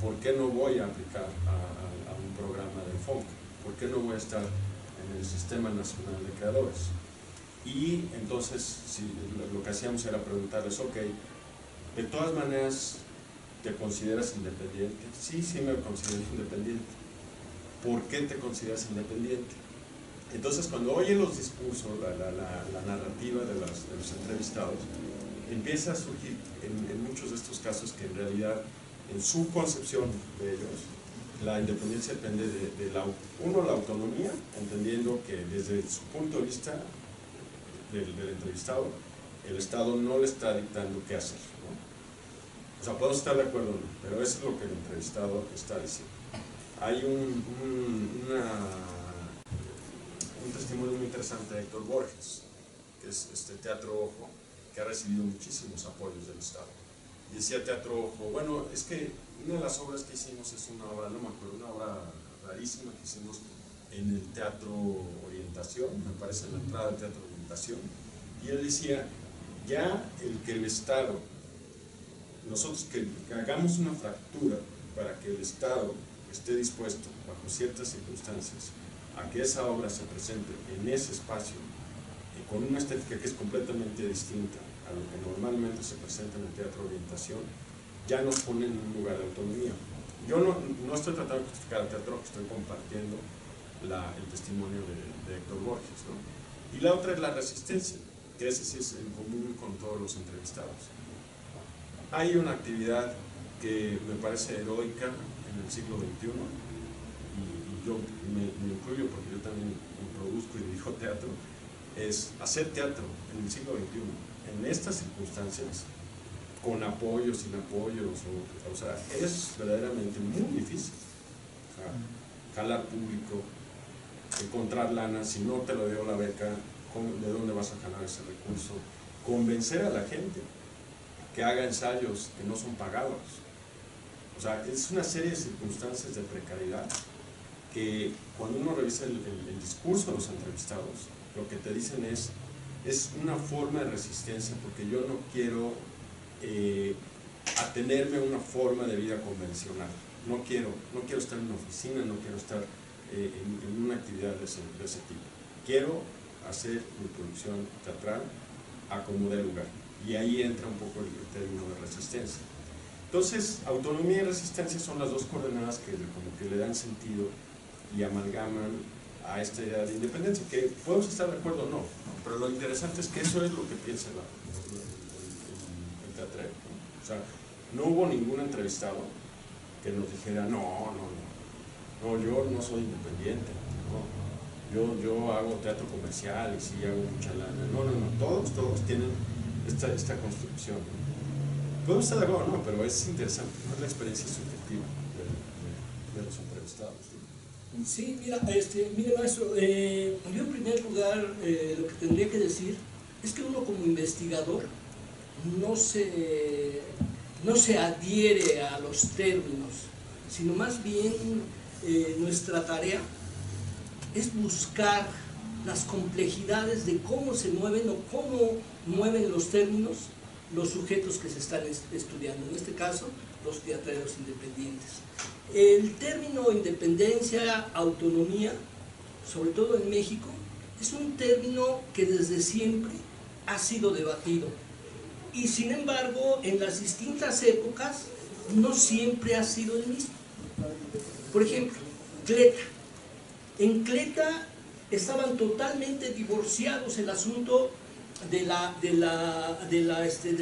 ¿por qué no voy a aplicar a un programa del FONCA? ¿Por qué no voy a estar en el Sistema Nacional de Creadores? Y entonces si lo que hacíamos era preguntarles, ok, de todas maneras, ¿te consideras independiente? Sí, sí me considero independiente. ¿Por qué te consideras independiente? Entonces, cuando oyen los discursos, la narrativa de los entrevistados, empieza a surgir en muchos de estos casos que en realidad, en su concepción de ellos, la independencia depende de la autonomía, entendiendo que desde su punto de vista del entrevistado, el Estado no le está dictando qué hacer, ¿no? O sea, podemos estar de acuerdo o no, pero eso es lo que el entrevistado está diciendo. Hay un testimonio muy interesante de Héctor Borges, que es Teatro Ojo, que ha recibido muchísimos apoyos del Estado. Y decía Teatro Ojo, bueno, es que una de las obras que hicimos es una obra, no me acuerdo, una obra rarísima que hicimos en el Teatro Orientación, me parece, en la entrada del Teatro Orientación, y él decía, ya el que el Estado, nosotros que hagamos una fractura para que el Estado esté dispuesto, bajo ciertas circunstancias, a que esa obra se presente en ese espacio, con una estética que es completamente distinta a lo que normalmente se presenta en el Teatro Orientación, ya nos pone en un lugar de autonomía. Yo no estoy tratando de justificar al teatro, estoy compartiendo el testimonio de Héctor Borges, ¿no? Y la otra es la resistencia, que ese sí es en común con todos los entrevistados. Hay una actividad que me parece heroica en el siglo XXI, y yo me incluyo porque yo también produzco y dirijo teatro, es hacer teatro en el siglo XXI, en estas circunstancias, con apoyos, sin apoyos, o sea, es verdaderamente muy difícil. O sea, jalar público, encontrar lana, si no te lo dio la beca, ¿de dónde vas a jalar ese recurso? Convencer a la gente que haga ensayos que no son pagados. O sea, es una serie de circunstancias de precariedad que cuando uno revisa el discurso de los entrevistados, lo que te dicen es una forma de resistencia, porque yo no quiero atenerme a una forma de vida convencional. No quiero estar en una oficina, no quiero estar en una actividad de ese tipo. Quiero hacer mi producción teatral a como dé lugar. Y ahí entra un poco el término de resistencia. Entonces, autonomía y resistencia son las dos coordenadas que como que le dan sentido y amalgaman a esta idea de independencia, que podemos estar de acuerdo o no, pero lo interesante es que eso es lo que piensa el teatrero, ¿no? O sea, no hubo ningún entrevistado que nos dijera, no, yo no soy independiente, no, yo hago teatro comercial y sí hago mucha lana, no, todos tienen esta construcción, ¿no? Podemos estar de acuerdo, no, pero es interesante, ¿no? Es la experiencia subjetiva de los entrevistados, ¿no? Sí, mire maestro, yo en primer lugar lo que tendría que decir es que uno como investigador no se adhiere a los términos, sino más bien nuestra tarea es buscar las complejidades de cómo se mueven o cómo mueven los términos los sujetos que se están estudiando, en este caso los teatreros independientes. El término independencia, autonomía, sobre todo en México, es un término que desde siempre ha sido debatido y sin embargo en las distintas épocas no siempre ha sido el mismo. Por ejemplo, Cleta. En Cleta estaban totalmente divorciados el asunto de la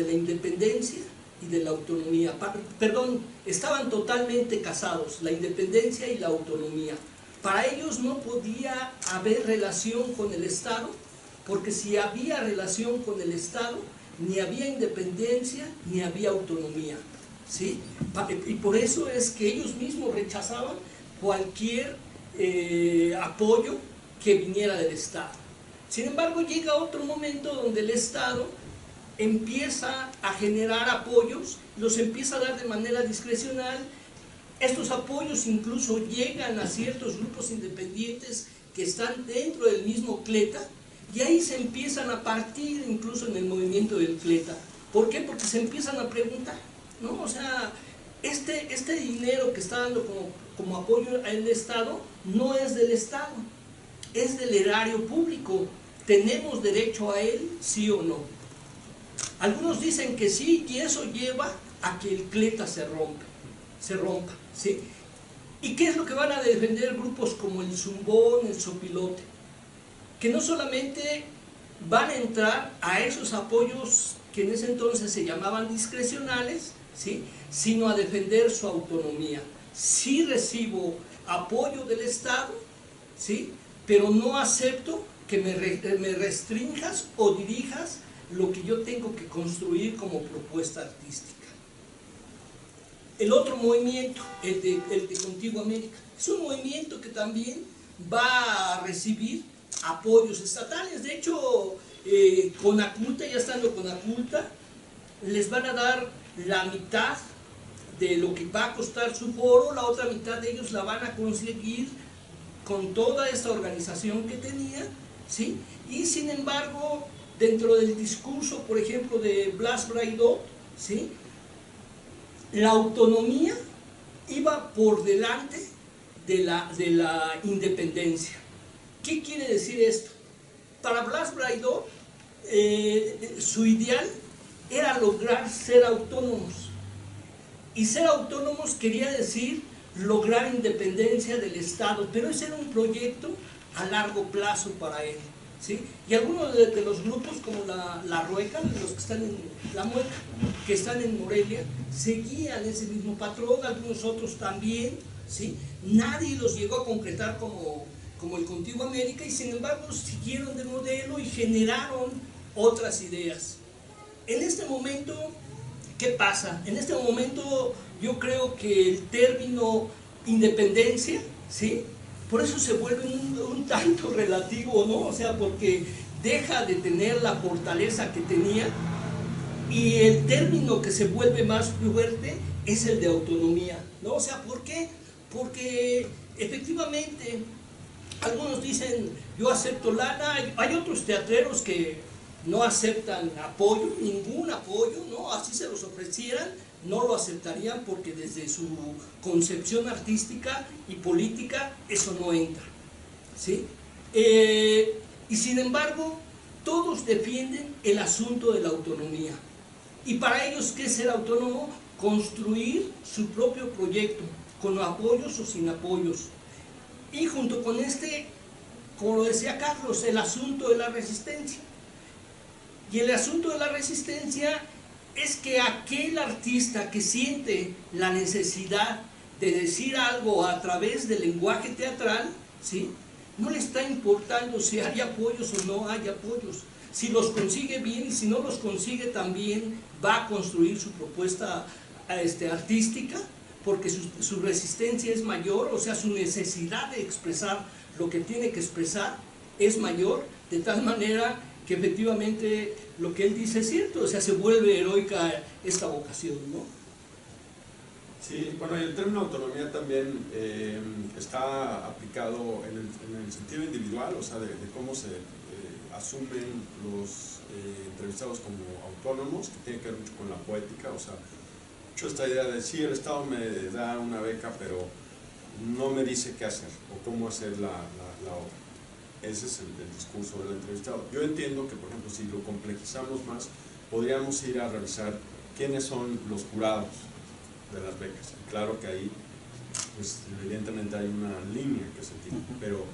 independencia y de la autonomía. Perdón, estaban totalmente casados, la independencia y la autonomía. Para ellos no podía haber relación con el Estado, porque si había relación con el Estado, ni había independencia, ni había autonomía, ¿sí? Y por eso es que ellos mismos rechazaban cualquier apoyo que viniera del Estado. Sin embargo, llega otro momento donde el Estado empieza a generar apoyos, los empieza a dar de manera discrecional. Estos apoyos incluso llegan a ciertos grupos independientes que están dentro del mismo CLETA, y ahí se empiezan a partir incluso en el movimiento del CLETA. ¿Por qué? Porque se empiezan a preguntar, ¿no? O sea, este dinero que está dando como apoyo al Estado no es del Estado, es del erario público. ¿Tenemos derecho a él, sí o no? Algunos dicen que sí, y eso lleva a que el CLETA se rompa, ¿sí? ¿Y qué es lo que van a defender grupos como el Zumbón, el Zopilote? Que no solamente van a entrar a esos apoyos que en ese entonces se llamaban discrecionales, ¿sí?, sino a defender su autonomía. Sí recibo apoyo del Estado, ¿sí?, pero no acepto que me restrinjas o dirijas lo que yo tengo que construir como propuesta artística. El otro movimiento, el de Contigo América, es un movimiento que también va a recibir apoyos estatales. De hecho, Conaculta, ya estando Conaculta, les van a dar la mitad de lo que va a costar su foro, la otra mitad de ellos la van a conseguir con toda esta organización que tenía, ¿sí? Y sin embargo, dentro del discurso, por ejemplo, de Blas Braidot, ¿sí?, la autonomía iba por delante de la independencia. ¿Qué quiere decir esto? Para Blas Braidot, su ideal era lograr ser autónomos. Y ser autónomos quería decir lograr independencia del Estado, pero ese era un proyecto a largo plazo para él, ¿sí? Y algunos de los grupos como la Rueca, los que están en la Mueca, que están en Morelia, seguían ese mismo patrón, algunos otros también, ¿sí? Nadie los llegó a concretar como el Contigo América, y sin embargo siguieron de modelo y generaron otras ideas. En este momento, ¿qué pasa? En este momento yo creo que el término independencia, ¿sí?, por eso se vuelve un tanto relativo, ¿no? O sea, porque deja de tener la fortaleza que tenía, y el término que se vuelve más fuerte es el de autonomía, ¿no? O sea, ¿por qué? Porque efectivamente algunos dicen, yo acepto lana, hay otros teatreros que no aceptan apoyo, ningún apoyo, ¿no? Así se los ofrecieran, no lo aceptarían porque desde su concepción artística y política eso no entra, ¿sí? Y sin embargo, todos defienden el asunto de la autonomía. Y para ellos, ¿qué es ser autónomo? Construir su propio proyecto, con apoyos o sin apoyos. Y junto con como lo decía Carlos, el asunto de la resistencia. Y el asunto de la resistencia es que aquel artista que siente la necesidad de decir algo a través del lenguaje teatral, ¿sí?, no le está importando si hay apoyos o no hay apoyos. Si los consigue bien, y si no los consigue también va a construir su propuesta artística, porque su resistencia es mayor, o sea, su necesidad de expresar lo que tiene que expresar es mayor, de tal manera que efectivamente lo que él dice es cierto, o sea, se vuelve heroica esta vocación, ¿no? Sí, bueno, el término autonomía también está aplicado en el sentido individual, o sea, de cómo se asumen los entrevistados como autónomos, que tiene que ver mucho con la poética, o sea, mucho esta idea de sí, el Estado me da una beca, pero no me dice qué hacer o cómo hacer la obra. Ese es el discurso del entrevistado. Yo entiendo que, por ejemplo, si lo complejizamos más, podríamos ir a revisar quiénes son los jurados de las becas. Y claro que ahí, pues evidentemente hay una línea que se tiene, pero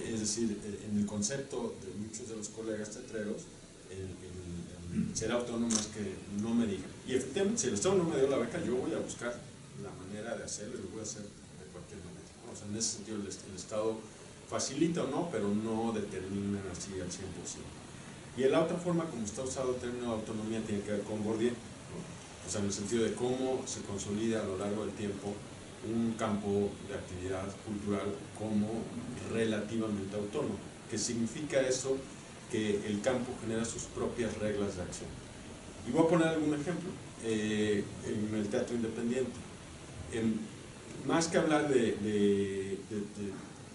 es decir, en el concepto de muchos de los colegas teatreros, el ser autónomo es que no me digan. Y efectivamente, si el Estado no me dio la beca, yo voy a buscar la manera de hacerlo y lo voy a hacer de cualquier manera, ¿no? O sea, en ese sentido el Estado facilita o no, pero no determina así al 100%. Y la otra forma, como está usado el término de autonomía, tiene que ver con Bourdieu, ¿no? O sea, en el sentido de cómo se consolida a lo largo del tiempo un campo de actividad cultural como relativamente autónomo. ¿Qué significa eso? Que el campo genera sus propias reglas de acción. Y voy a poner algún ejemplo. En el teatro independiente, más que hablar de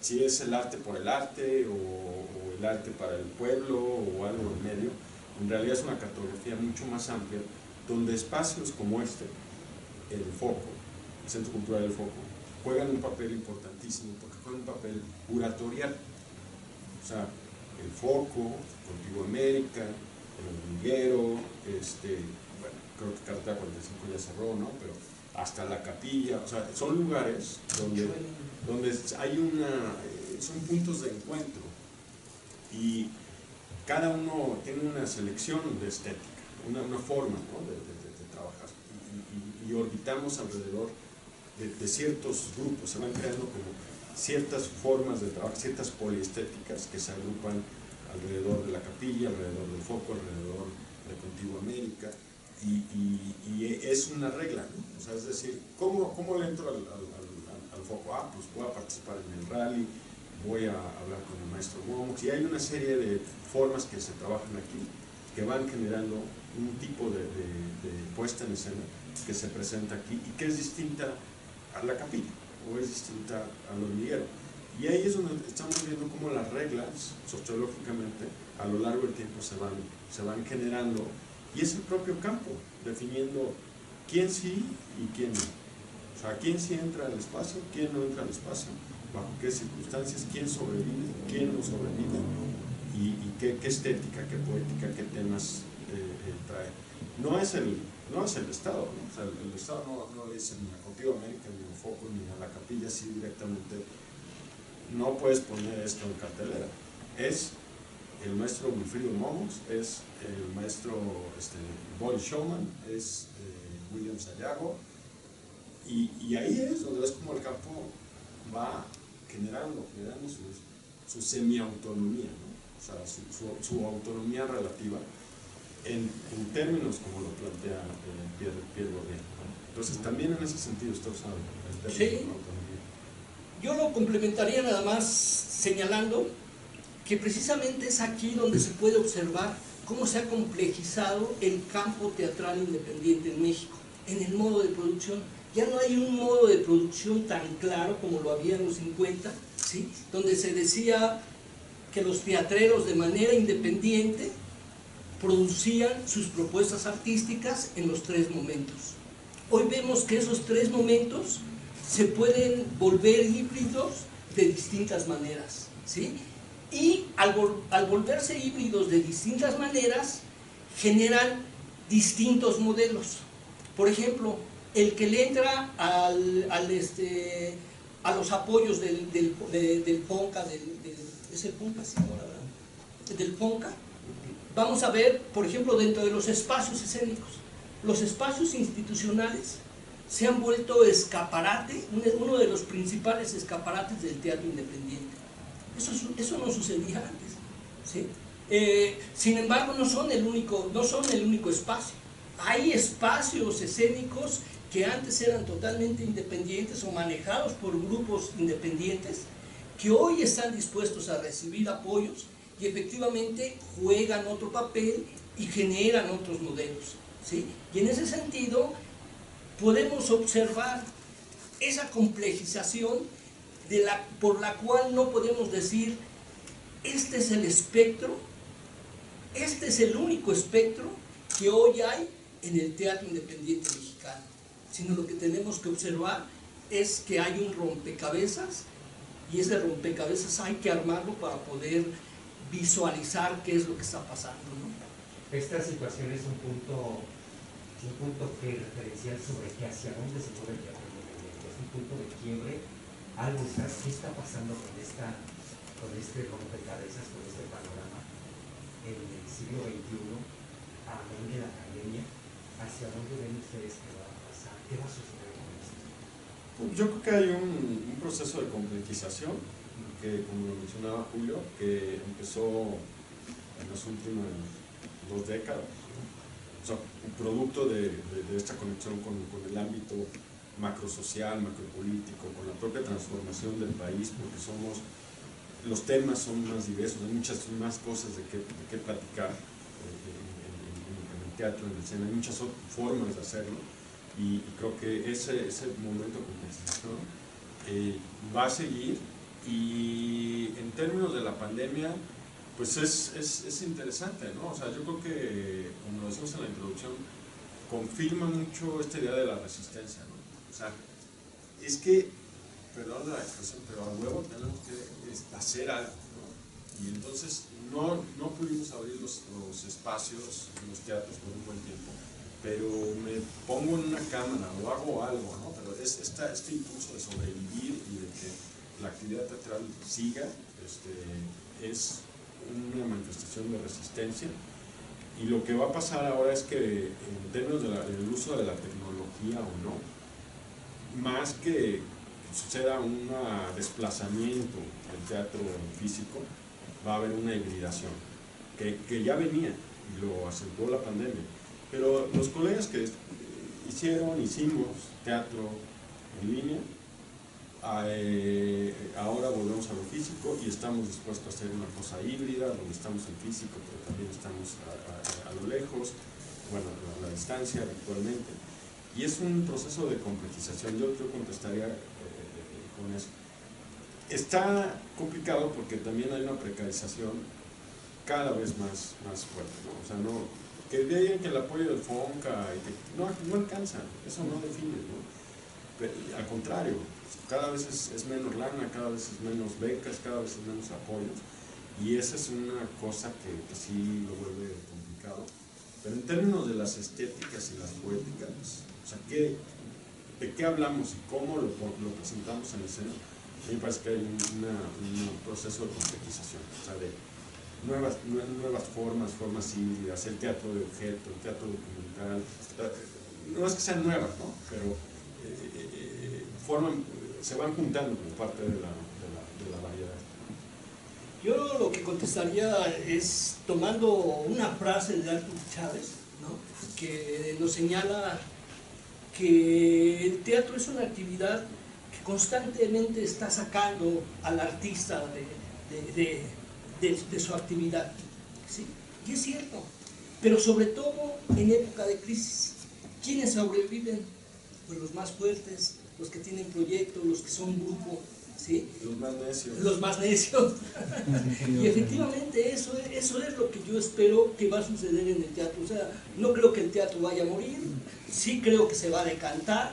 si es el arte por el arte o el arte para el pueblo o algo en medio, en realidad es una cartografía mucho más amplia, donde espacios como este, el Foco, el Centro Cultural del Foco, juegan un papel importantísimo, porque juegan un papel curatorial. O sea, el Foco, Contigo América, el Hormiguero, bueno, creo que Carretera 45 ya cerró, ¿no? Pero hasta la Capilla, o sea, son lugares donde hay son puntos de encuentro, y cada uno tiene una selección de estética, una forma, ¿no? de trabajar, y orbitamos alrededor de ciertos grupos, se van creando como ciertas formas de trabajo, ciertas poliestéticas que se agrupan alrededor de la Capilla, alrededor del Foco, alrededor de Contigo América, y es una regla, ¿no? O sea, es decir, ¿cómo le entro al Foco? Ah, pues voy a participar en el rally, voy a hablar con el maestro Momox, y hay una serie de formas que se trabajan aquí que van generando un tipo de puesta en escena que se presenta aquí y que es distinta a la Capilla o es distinta al Hormiguero. Y ahí es donde estamos viendo cómo las reglas, sociológicamente, a lo largo del tiempo se van generando, y es el propio campo definiendo quién sí y quién no. O sea, quién sí entra al espacio, quién no entra al espacio, bajo qué circunstancias, quién sobrevive, quién no sobrevive, y qué estética, qué poética, qué temas trae. No es el Estado, ¿no? O sea, el Estado no le dice ni a Contigo América, ni a Foco, ni a la Capilla, así directamente. No puedes poner esto en cartelera. Es el maestro Wilfrido Momox, es el maestro Boris Showman, es William Sayago, y ahí es donde ves como el campo va generando su semi-autonomía, ¿no? O sea, su autonomía relativa en términos como lo plantea Pierre Bourdieu, ¿no? Entonces también en ese sentido está usado el término de autonomía. Yo lo complementaría nada más señalando que precisamente es aquí donde se puede observar cómo se ha complejizado el campo teatral independiente en México, en el modo de producción. Ya no hay un modo de producción tan claro como lo había en los 50, ¿sí? Donde se decía que los teatreros de manera independiente producían sus propuestas artísticas en los 3 momentos. Hoy vemos que esos 3 momentos se pueden volver híbridos de distintas maneras, ¿sí? Y al volverse híbridos de distintas maneras, generan distintos modelos. Por ejemplo, el que le entra a los apoyos del PONCA, ¿es el PONCA? Sí, ahora, ¿verdad? Del PONCA. Vamos a ver, por ejemplo, dentro de los espacios escénicos, los espacios institucionales se han vuelto escaparate, uno de los principales escaparates del teatro independiente. Eso no sucedía antes, ¿sí? Sin embargo, no son el único espacio. Hay espacios escénicos que antes eran totalmente independientes o manejados por grupos independientes, que hoy están dispuestos a recibir apoyos y efectivamente juegan otro papel y generan otros modelos, ¿sí? Y en ese sentido podemos observar esa complejización por la cual no podemos decir este es el espectro, este es el único espectro que hoy hay en el teatro independiente mexicano, sino lo que tenemos que observar es que hay un rompecabezas, y ese rompecabezas hay que armarlo para poder visualizar qué es lo que está pasando, ¿no? Esta situación es un punto que referencial sobre que hacia dónde se mueve el teatro independiente. Es un punto de quiebre. ¿Qué está pasando con este rompecabezas, con este panorama en el siglo XXI, a nivel de la academia? ¿Hacia dónde ven ustedes que va a pasar? ¿Qué va a suceder con esto? Yo creo que hay un proceso de complejización que, como lo mencionaba Julio, que empezó las últimas 2 décadas. O sea, un producto de esta conexión con el ámbito macrosocial, macropolítico, con la propia transformación del país, porque los temas son más diversos, hay muchas más cosas de qué platicar en el teatro, en la escena, hay muchas formas de hacerlo, y creo que ese momento de compensación va a seguir, y en términos de la pandemia, pues es interesante, ¿no? O sea, yo creo que, como lo decimos en la introducción, confirma mucho esta idea de la resistencia, ¿no? O sea, es que, perdón la expresión, pero a huevo tenemos que hacer algo, ¿no? Y entonces no pudimos abrir los espacios en los teatros por un buen tiempo, pero me pongo en una cámara o hago algo, ¿no? Pero este impulso de sobrevivir y de que la actividad teatral siga, es una manifestación de resistencia. Y lo que va a pasar ahora es que, en términos del uso de la tecnología o no, más que suceda un desplazamiento del teatro físico, va a haber una hibridación, que ya venía y lo acentuó la pandemia. Pero los colegas que hicimos teatro en línea, ahora volvemos a lo físico y estamos dispuestos a hacer una cosa híbrida, donde estamos en físico, pero también estamos a lo lejos, bueno, a la distancia virtualmente. Y es un proceso de complejización. Yo contestaría con eso. Está complicado porque también hay una precarización cada vez más fuerte, ¿no? O sea, que digan que el apoyo del FONCA y que no alcanza, eso no define, ¿no? Pero, al contrario, cada vez es menos lana, cada vez es menos becas, cada vez es menos apoyos, y esa es una cosa que sí lo vuelve complicado. Pero en términos de las estéticas y las poéticas, o sea, ¿de qué hablamos y cómo lo presentamos en escena? A mí me parece que hay un proceso de complejización, o sea, de nuevas formas híbridas, el teatro de objeto, el teatro documental, no es que sean nuevas, ¿no? Pero se van juntando como parte de la variedad. Yo lo que contestaría es tomando una frase de Artur Chávez, ¿no? Que nos señala que el teatro es una actividad que constantemente está sacando al artista de su actividad, ¿sí? Y es cierto, pero sobre todo en época de crisis. ¿Quiénes sobreviven? Pues los más fuertes, los que tienen proyectos, los que son grupo, ¿sí? Los más necios. Los más necios. Y efectivamente eso es lo que yo espero que va a suceder en el teatro. O sea, no creo que el teatro vaya a morir, sí creo que se va a decantar,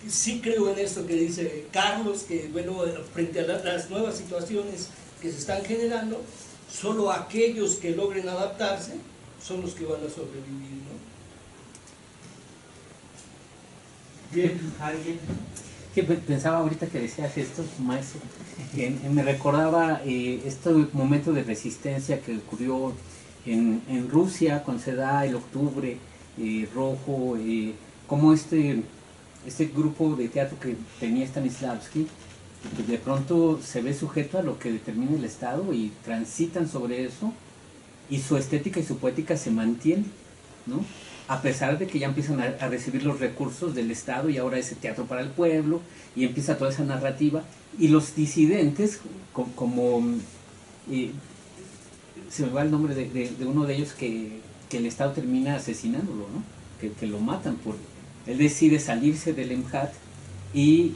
sí creo en esto que dice Carlos, que bueno, frente a las nuevas situaciones que se están generando, solo aquellos que logren adaptarse son los que van a sobrevivir, ¿no? Bien, ¿alguien? Que pensaba ahorita que decías esto, maestro, me recordaba este momento de resistencia que ocurrió en Rusia cuando se da el octubre rojo, como este grupo de teatro que tenía Stanislavski, que de pronto se ve sujeto a lo que determina el Estado y transitan sobre eso, y su estética y su poética se mantienen, ¿no? A pesar de que ya empiezan a recibir los recursos del Estado y ahora ese teatro para el pueblo, y empieza toda esa narrativa, y los disidentes, como se me va el nombre de uno de ellos que el Estado termina asesinándolo, ¿no? Que lo matan él decide salirse del MHAT y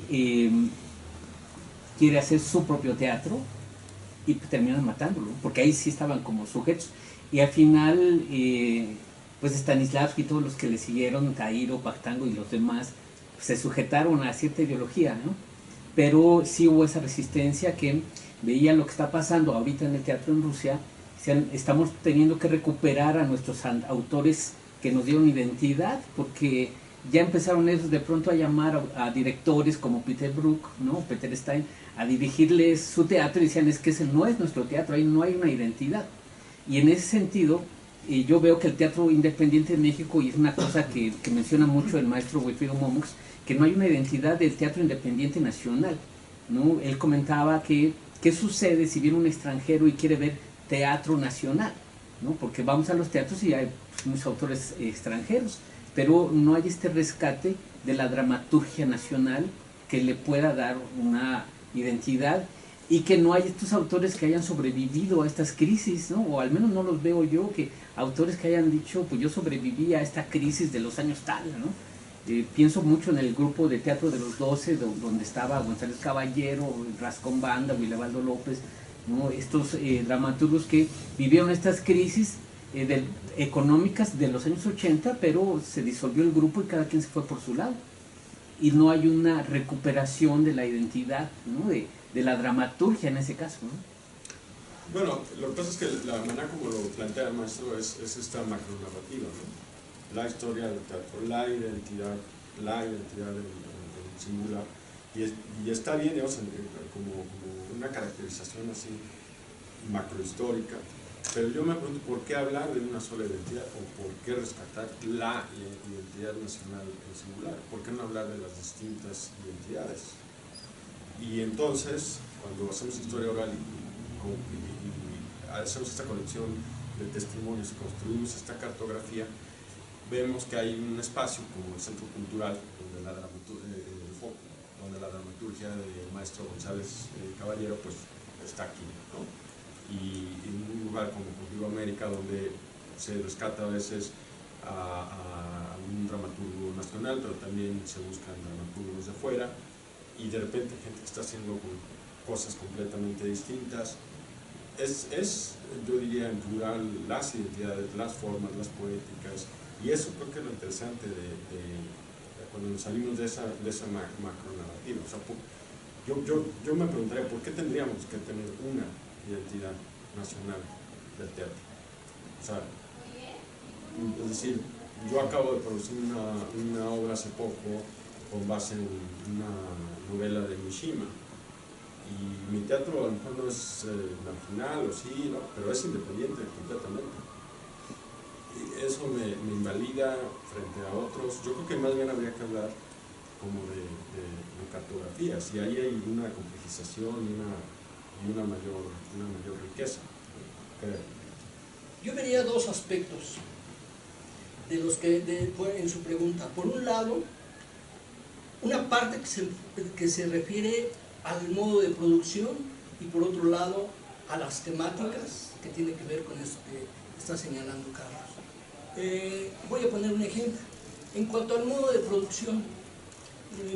quiere hacer su propio teatro y terminan matándolo, porque ahí sí estaban como sujetos, y al final pues Stanislavski y todos los que le siguieron, Tairo, Pactango y los demás, pues, se sujetaron a cierta ideología, ¿no? Pero sí hubo esa resistencia que veían lo que está pasando ahorita en el teatro en Rusia. Estamos teniendo que recuperar a nuestros autores que nos dieron identidad, porque ya empezaron ellos de pronto a llamar a directores como Peter Brook, ¿no? Peter Stein, a dirigirles su teatro, y decían, es que ese no es nuestro teatro, ahí no hay una identidad. Y en ese sentido, yo veo que el teatro independiente en México, y es una cosa que menciona mucho el maestro Wilfrido Momox, que no hay una identidad del teatro independiente nacional, ¿no? Él comentaba que, ¿qué sucede si viene un extranjero y quiere ver teatro nacional? ¿no? Porque vamos a los teatros y hay muchos autores extranjeros, pero no hay este rescate de la dramaturgia nacional que le pueda dar una identidad, y que no hay estos autores que hayan sobrevivido a estas crisis, ¿no? O al menos no los veo yo, que autores que hayan dicho, pues yo sobreviví a esta crisis de los años tal, ¿no? Pienso mucho en el grupo de Teatro de los 12, donde estaba González Caballero, Rascón Banda, Guilabaldo López, ¿no? Estos dramaturgos que vivieron estas crisis económicas de los años 80, pero se disolvió el grupo y cada quien se fue por su lado. Y no hay una recuperación de la identidad, ¿no? de la dramaturgia en ese caso, ¿no? Bueno, lo que pasa es que la manera como lo plantea el maestro es esta macronarrativa, ¿no? La historia del teatro, la identidad del singular, y está bien, digamos, como una caracterización así macrohistórica, pero yo me pregunto por qué hablar de una sola identidad, o por qué rescatar la identidad nacional en singular, por qué no hablar de las distintas identidades. Y entonces, cuando hacemos historia oral y hacemos esta colección de testimonios y construimos esta cartografía, vemos que hay un espacio como el Centro Cultural donde la dramaturgia del maestro González Caballero pues está aquí, ¿no? Y en un lugar como Contigo América, donde se rescata a veces a un dramaturgo nacional, pero también se buscan dramaturgos de fuera, y de repente gente que está haciendo cosas completamente distintas. Yo diría en plural, las identidades, las formas, las poéticas, y eso creo que es lo interesante de cuando nos salimos de esa macronarrativa. O sea, yo me preguntaría, ¿por qué tendríamos que tener una identidad nacional del teatro? O sea, es decir, yo acabo de producir una obra hace poco con base en una novela de Mishima, y mi teatro a lo mejor no es marginal, o sí, ¿no? Pero es independiente completamente. Y eso me invalida frente a otros. Yo creo que más bien habría que hablar como de cartografías, y ahí hay una complejización y una mayor riqueza. Yo vería dos aspectos de los que en su pregunta. Por un lado, una parte que se refiere al modo de producción, y por otro lado a las temáticas que tiene que ver con esto que está señalando Carlos. Voy a poner un ejemplo. En cuanto al modo de producción,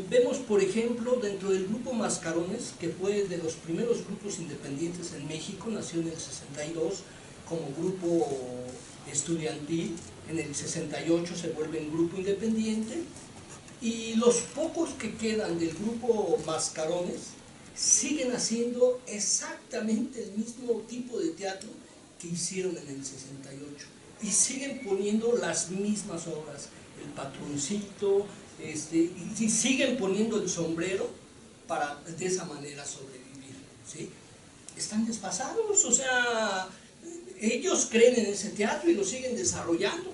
vemos por ejemplo dentro del grupo Mascarones, que fue de los primeros grupos independientes en México, nació en el 62 como grupo estudiantil, en el 68 se vuelve un grupo independiente, y los pocos que quedan del grupo Mascarones siguen haciendo exactamente el mismo tipo de teatro que hicieron en el 68, y siguen poniendo las mismas obras, El Patroncito, y siguen poniendo el sombrero para de esa manera sobrevivir, ¿sí? Están desfasados, o sea, ellos creen en ese teatro y lo siguen desarrollando,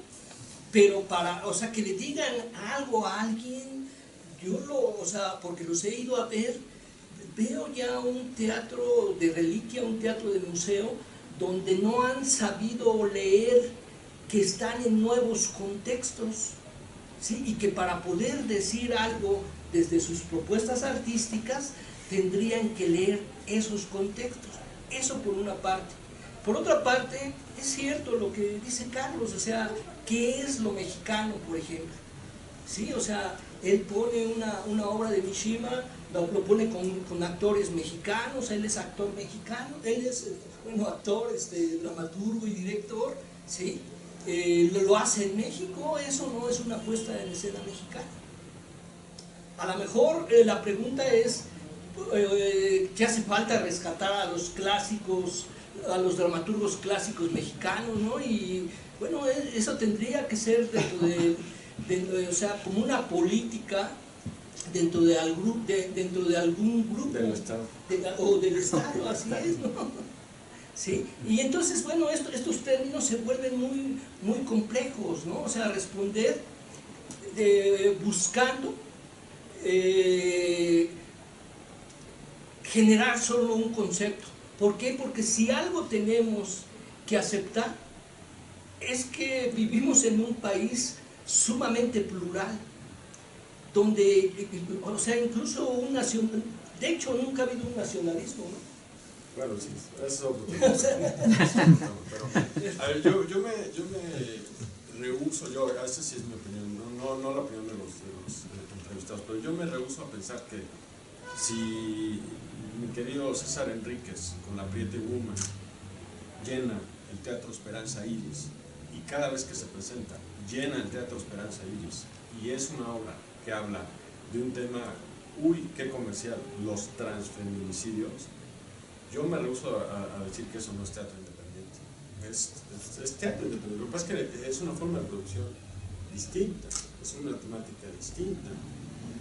pero o sea, que le digan algo a alguien, o sea, porque los he ido a ver, veo ya un teatro de reliquia, un teatro de museo, donde no han sabido leer que están en nuevos contextos, ¿sí? Y que para poder decir algo desde sus propuestas artísticas tendrían que leer esos contextos. Eso por una parte. Por otra parte, es cierto lo que dice Carlos, o sea, ¿qué es lo mexicano, por ejemplo? ¿Sí? O sea, él pone una obra de Mishima, lo pone con actores mexicanos, él es actor mexicano, él es, bueno, actor, dramaturgo y director, ¿sí? Lo hace en México. Eso no es una puesta en escena mexicana. A lo mejor la pregunta es, ¿qué hace falta rescatar a los clásicos, a los dramaturgos clásicos mexicanos, ¿no? Y bueno, eso tendría que ser o sea, como una política dentro de algún grupo del Estado, o del Estado, así es, ¿no? ¿Sí? Y entonces, bueno, estos términos se vuelven muy, muy complejos, ¿no? O sea, responder buscando generar solo un concepto. ¿Por qué? Porque si algo tenemos que aceptar es que vivimos en un país sumamente plural, donde, o sea, incluso de hecho nunca ha habido un nacionalismo, ¿no? Bueno, sí, eso pero, a ver, yo me rehuso, esa sí es mi opinión, no la opinión de los entrevistados, pero yo me rehuso a pensar que si mi querido César Enríquez con La Prieta y Woman llena el Teatro Esperanza Iris, y cada vez que se presenta llena el Teatro Esperanza Iris, y es una obra que habla de un tema, uy, qué comercial, los transfeminicidios, yo me rehuso a decir que eso no es teatro independiente. Es teatro independiente. Lo que pasa es que es una forma de producción distinta, es una temática distinta.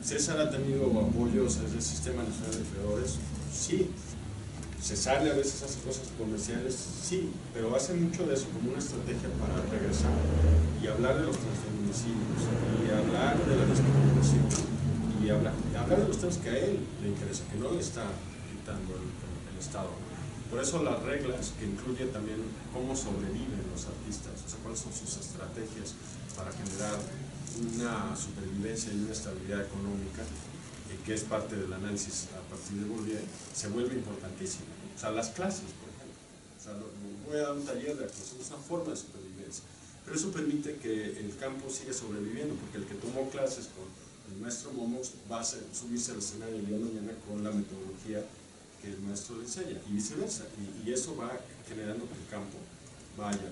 César ha tenido apoyos desde el Sistema Nacional de Creadores, sí. César a veces hace cosas comerciales, sí, pero hace mucho de eso como una estrategia para regresar y hablar de los transfeminicidios, y hablar de la discriminación, y hablar de los temas que a él le interesa, que no le está quitando el Estado. Por eso las reglas, que incluye también cómo sobreviven los artistas, o sea, cuáles son sus estrategias para generar una supervivencia y una estabilidad económica, que es parte del análisis a partir de Bourdieu, se vuelve importantísimo. O sea, las clases, por ejemplo. O sea, voy a dar un taller de actuación, es una forma de supervivencia. Pero eso permite que el campo siga sobreviviendo, porque el que tomó clases con el maestro Momos va a subirse al escenario el día de mañana con la metodología que el maestro le enseña, y viceversa, y eso va generando que el campo vaya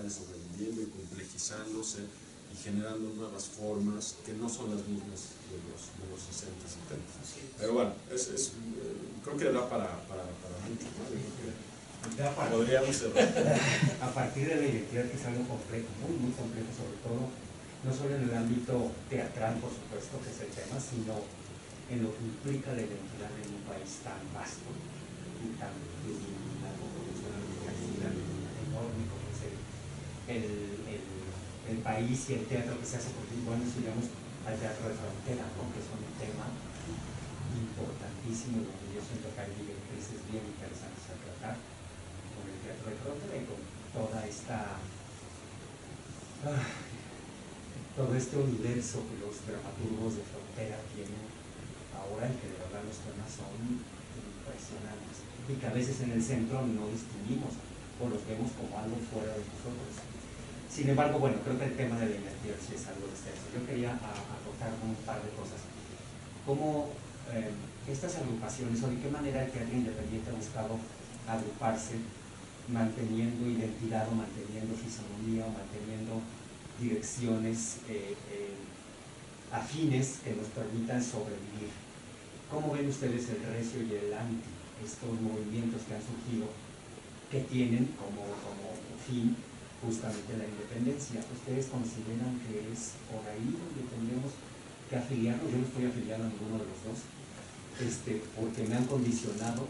sobreviviendo y complejizándose y generando nuevas formas que no son las mismas de los 60 y 70. Pero bueno, creo que da para mucho, ¿no? Podríamos cerrar. A partir de la identidad, que es algo complejo, muy complejo, sobre todo, no solo en el ámbito teatral, por supuesto, que es el tema, sino en lo que implica la identidad en un país tan vasto y tan discriminado, con una diversidad enorme como es el país y el teatro que se hace, porque igual nos digamos al teatro de frontera, ¿no? Que es un tema importantísimo, donde yo siento que hay directrices bien interesantes a tratar con el teatro de frontera y con todo este universo que los dramaturgos de frontera tienen ahora, y que de verdad los temas son impresionantes y que a veces en el centro no distinguimos o los vemos como algo fuera de nosotros. Sin embargo, bueno, creo que el tema de la identidad sí es algo extenso. Yo quería acotar un par de cosas. ¿Cómo estas agrupaciones, o de qué manera el teatro independiente ha buscado agruparse, manteniendo identidad o manteniendo fisonomía o manteniendo direcciones afines que nos permitan sobrevivir? ¿Cómo ven ustedes el recio y el anti, estos movimientos que han surgido, que tienen como fin justamente la independencia? ¿Ustedes consideran que es por ahí donde tendríamos que afiliarnos? Yo no estoy afiliado a ninguno de los dos, porque me han condicionado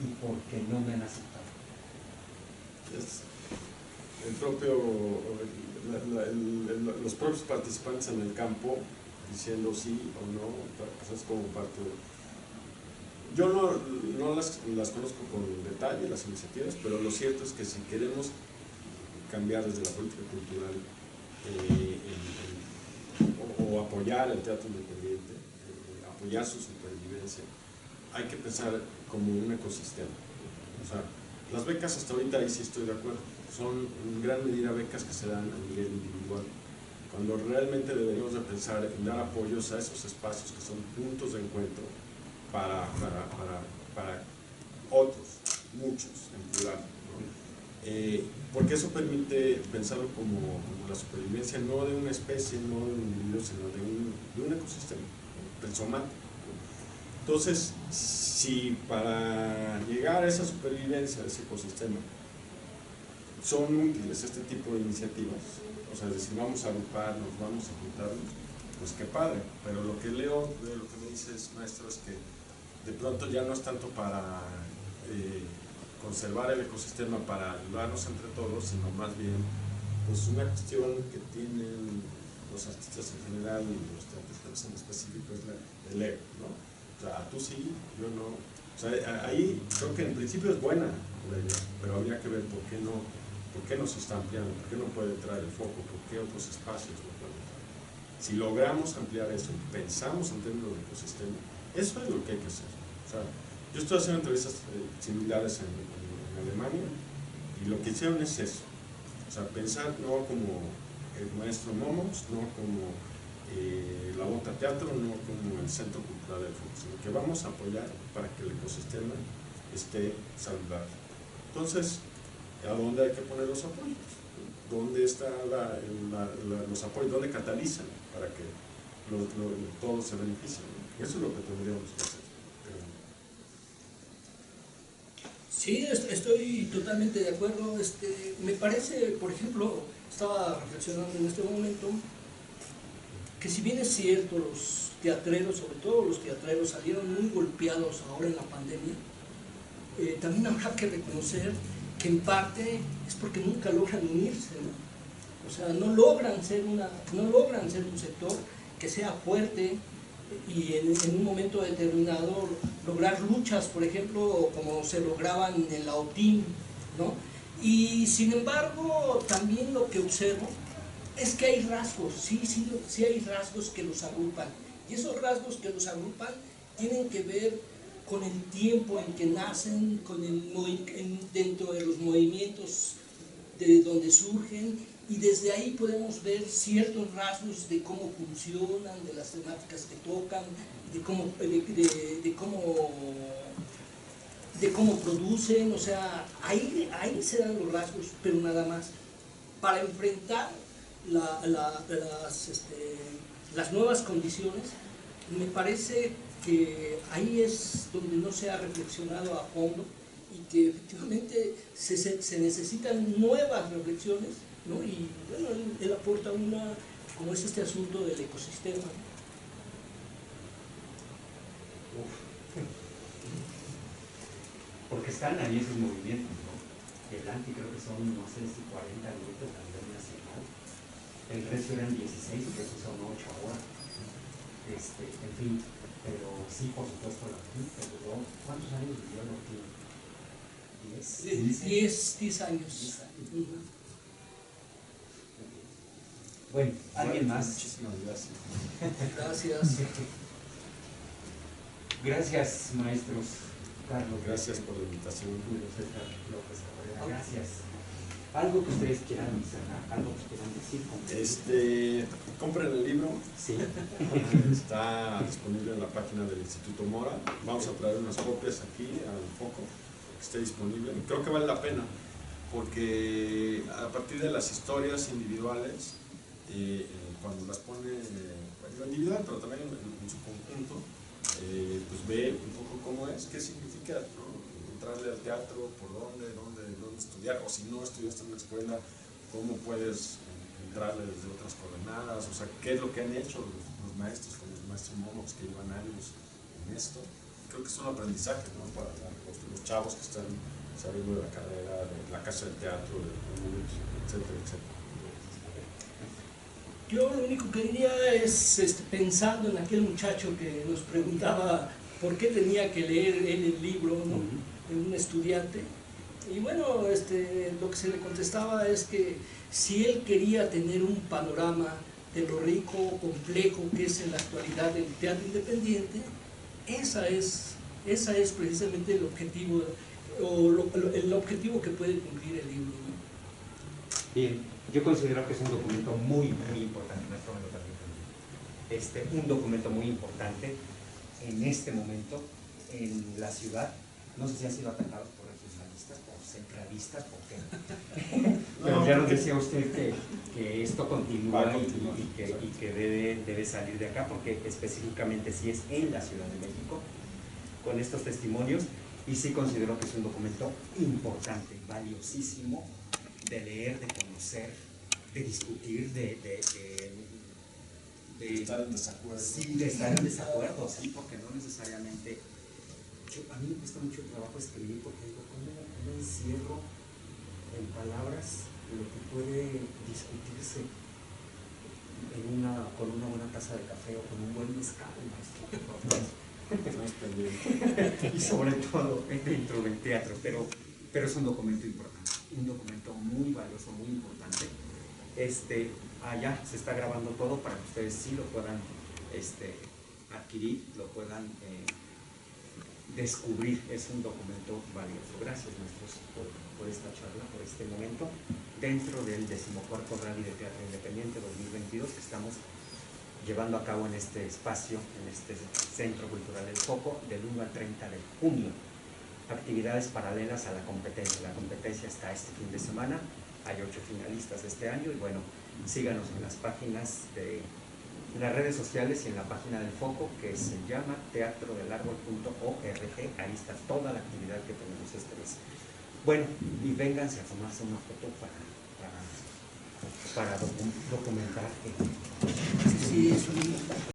y porque no me han aceptado. Los propios participantes en el campo diciendo sí o no, pues es como parte de... Yo no las conozco con detalle, las iniciativas, pero lo cierto es que si queremos cambiar desde la política cultural o apoyar el teatro independiente, apoyar su supervivencia, hay que pensar como un ecosistema. O sea, las becas hasta ahorita, ahí sí estoy de acuerdo, son en gran medida becas que se dan a nivel individual, cuando realmente deberíamos de pensar en dar apoyos a esos espacios que son puntos de encuentro para otros, muchos en plural, ¿no? Porque eso permite pensarlo como la supervivencia no de una especie, no de un individuo, sino de un ecosistema, ¿no? Del somático, ¿no? Entonces, si para llegar a esa supervivencia de ese ecosistema son útiles este tipo de iniciativas, o sea, es decir, vamos a agruparnos, vamos a juntarnos, pues qué padre, pero lo que leo de lo que me dices, maestro, es que de pronto ya no es tanto para conservar el ecosistema, para ayudarnos entre todos, sino más bien pues una cuestión que tienen los artistas en general y los teatristas en específico, es el ego, ¿no? O sea, tú sí, yo no. O sea, ahí creo que en principio es buena la idea, pero habría que ver por qué no ¿Por qué no se está ampliando? ¿Por qué no puede entrar el foco? ¿Por qué otros espacios no pueden entrar? Si logramos ampliar eso, pensamos en términos de ecosistema, eso es lo que hay que hacer. O sea, yo estoy haciendo entrevistas similares en Alemania y lo que hicieron es eso. O sea, pensar no como el maestro Momos, no como la Bota Teatro, no como el Centro Cultural del Fútbol, sino que vamos a apoyar para que el ecosistema esté saludable. Entonces, ¿a dónde hay que poner los apoyos? ¿Dónde están los apoyos? ¿Dónde catalizan para que todos se beneficien? Eso es lo que tendríamos que hacer. Sí, estoy totalmente de acuerdo. Me parece, por ejemplo, estaba reflexionando en este momento, que si bien es cierto, los teatreros, sobre todo los teatreros, salieron muy golpeados ahora en la pandemia, también habrá que reconocer que en parte es porque nunca logran unirse, ¿no? O sea, no logran ser un sector que sea fuerte y en un momento determinado lograr luchas, por ejemplo, como se lograban en la OTIN, ¿no? Y sin embargo, también lo que observo es que hay rasgos, sí hay rasgos que los agrupan, y esos rasgos que los agrupan tienen que ver con el tiempo en que nacen, dentro de los movimientos de donde surgen, y desde ahí podemos ver ciertos rasgos de cómo funcionan, de las temáticas que tocan, de cómo producen. O sea, ahí se dan los rasgos, pero nada más. Para enfrentar las nuevas condiciones, me parece que ahí es donde no se ha reflexionado a fondo y que efectivamente se necesitan nuevas reflexiones, ¿no? Y bueno, él aporta una, como es este asunto del ecosistema. Porque están ahí esos movimientos, ¿no? El anti creo que son, no sé si 40 minutos a nivel nacional, el resto eran 16, que esos son 8 ahora. En fin, pero sí, por supuesto, la OTIN, pero ¿cuántos años vivió la OTIN? 10 años. 10 años. Bueno, ¿alguien más? Muchísimas gracias. Gracias. Gracias, maestros. Carlos. Gracias por la invitación. Julio César López Cabrera. Gracias. ¿Algo que ustedes quieran mencionar? ¿Algo que quieran decir? Compren el libro. Sí. Está disponible en la página del Instituto Mora. Vamos a traer unas copias aquí al foco, que esté disponible. Creo que vale la pena, porque a partir de las historias individuales, cuando las pone en lo individual, pero también en su conjunto, pues ve un poco cómo es, qué significa, ¿no? Entrarle al teatro, por dónde estudiar, o si no estudiaste en una escuela, cómo puedes entrarle desde otras coordenadas, o sea, qué es lo que han hecho los maestros, como el maestro Momox, que llevan años en esto. Creo que es un aprendizaje, ¿no? Para los chavos que están saliendo de la carrera, de la casa del teatro, etcétera, etcétera. Yo lo único que diría es, pensando en aquel muchacho que nos preguntaba por qué tenía que leer él el libro, ¿no? En un estudiante. Y bueno, lo que se le contestaba es que si él quería tener un panorama de lo rico, complejo que es en la actualidad el teatro independiente, esa es precisamente el objetivo, el objetivo que puede cumplir el libro, ¿no? Bien, yo considero que es un documento muy importante, un documento muy importante en este momento en la ciudad. No sé si han sido atacados por regionalistas, por centralistas, por qué. Pero ya nos decía usted que esto continúa y que debe salir de acá, porque específicamente sí es en la Ciudad de México, con estos testimonios, y sí considero que es un documento importante, valiosísimo, de leer, de conocer, de discutir, de estar en desacuerdo. Sí, de estar en desacuerdo, sí, porque no necesariamente... a mí me cuesta mucho trabajo escribir porque digo, ¿cómo encierro en palabras lo que puede discutirse con una buena taza de café o con un buen mezcal, maestro? Y sobre todo dentro del teatro, pero pero es un documento importante, un documento muy valioso, muy importante. Allá se está grabando todo para que ustedes sí lo puedan adquirir, lo puedan descubrir. Es un documento valioso. Gracias, maestros, por esta charla, por este momento, dentro del 14º Rally de Teatro Independiente 2022 que estamos llevando a cabo en este espacio, en este Centro Cultural El Foco, del 1 al 30 de junio. Actividades paralelas a la competencia. La competencia está este fin de semana, hay 8 finalistas este año y bueno, síganos en las páginas de las redes sociales y en la página del Foco que se llama teatrodelárbol.org. Ahí está toda la actividad que tenemos este mes. Bueno, y vénganse a tomarse una foto para documentar que... Sí, eso mismo.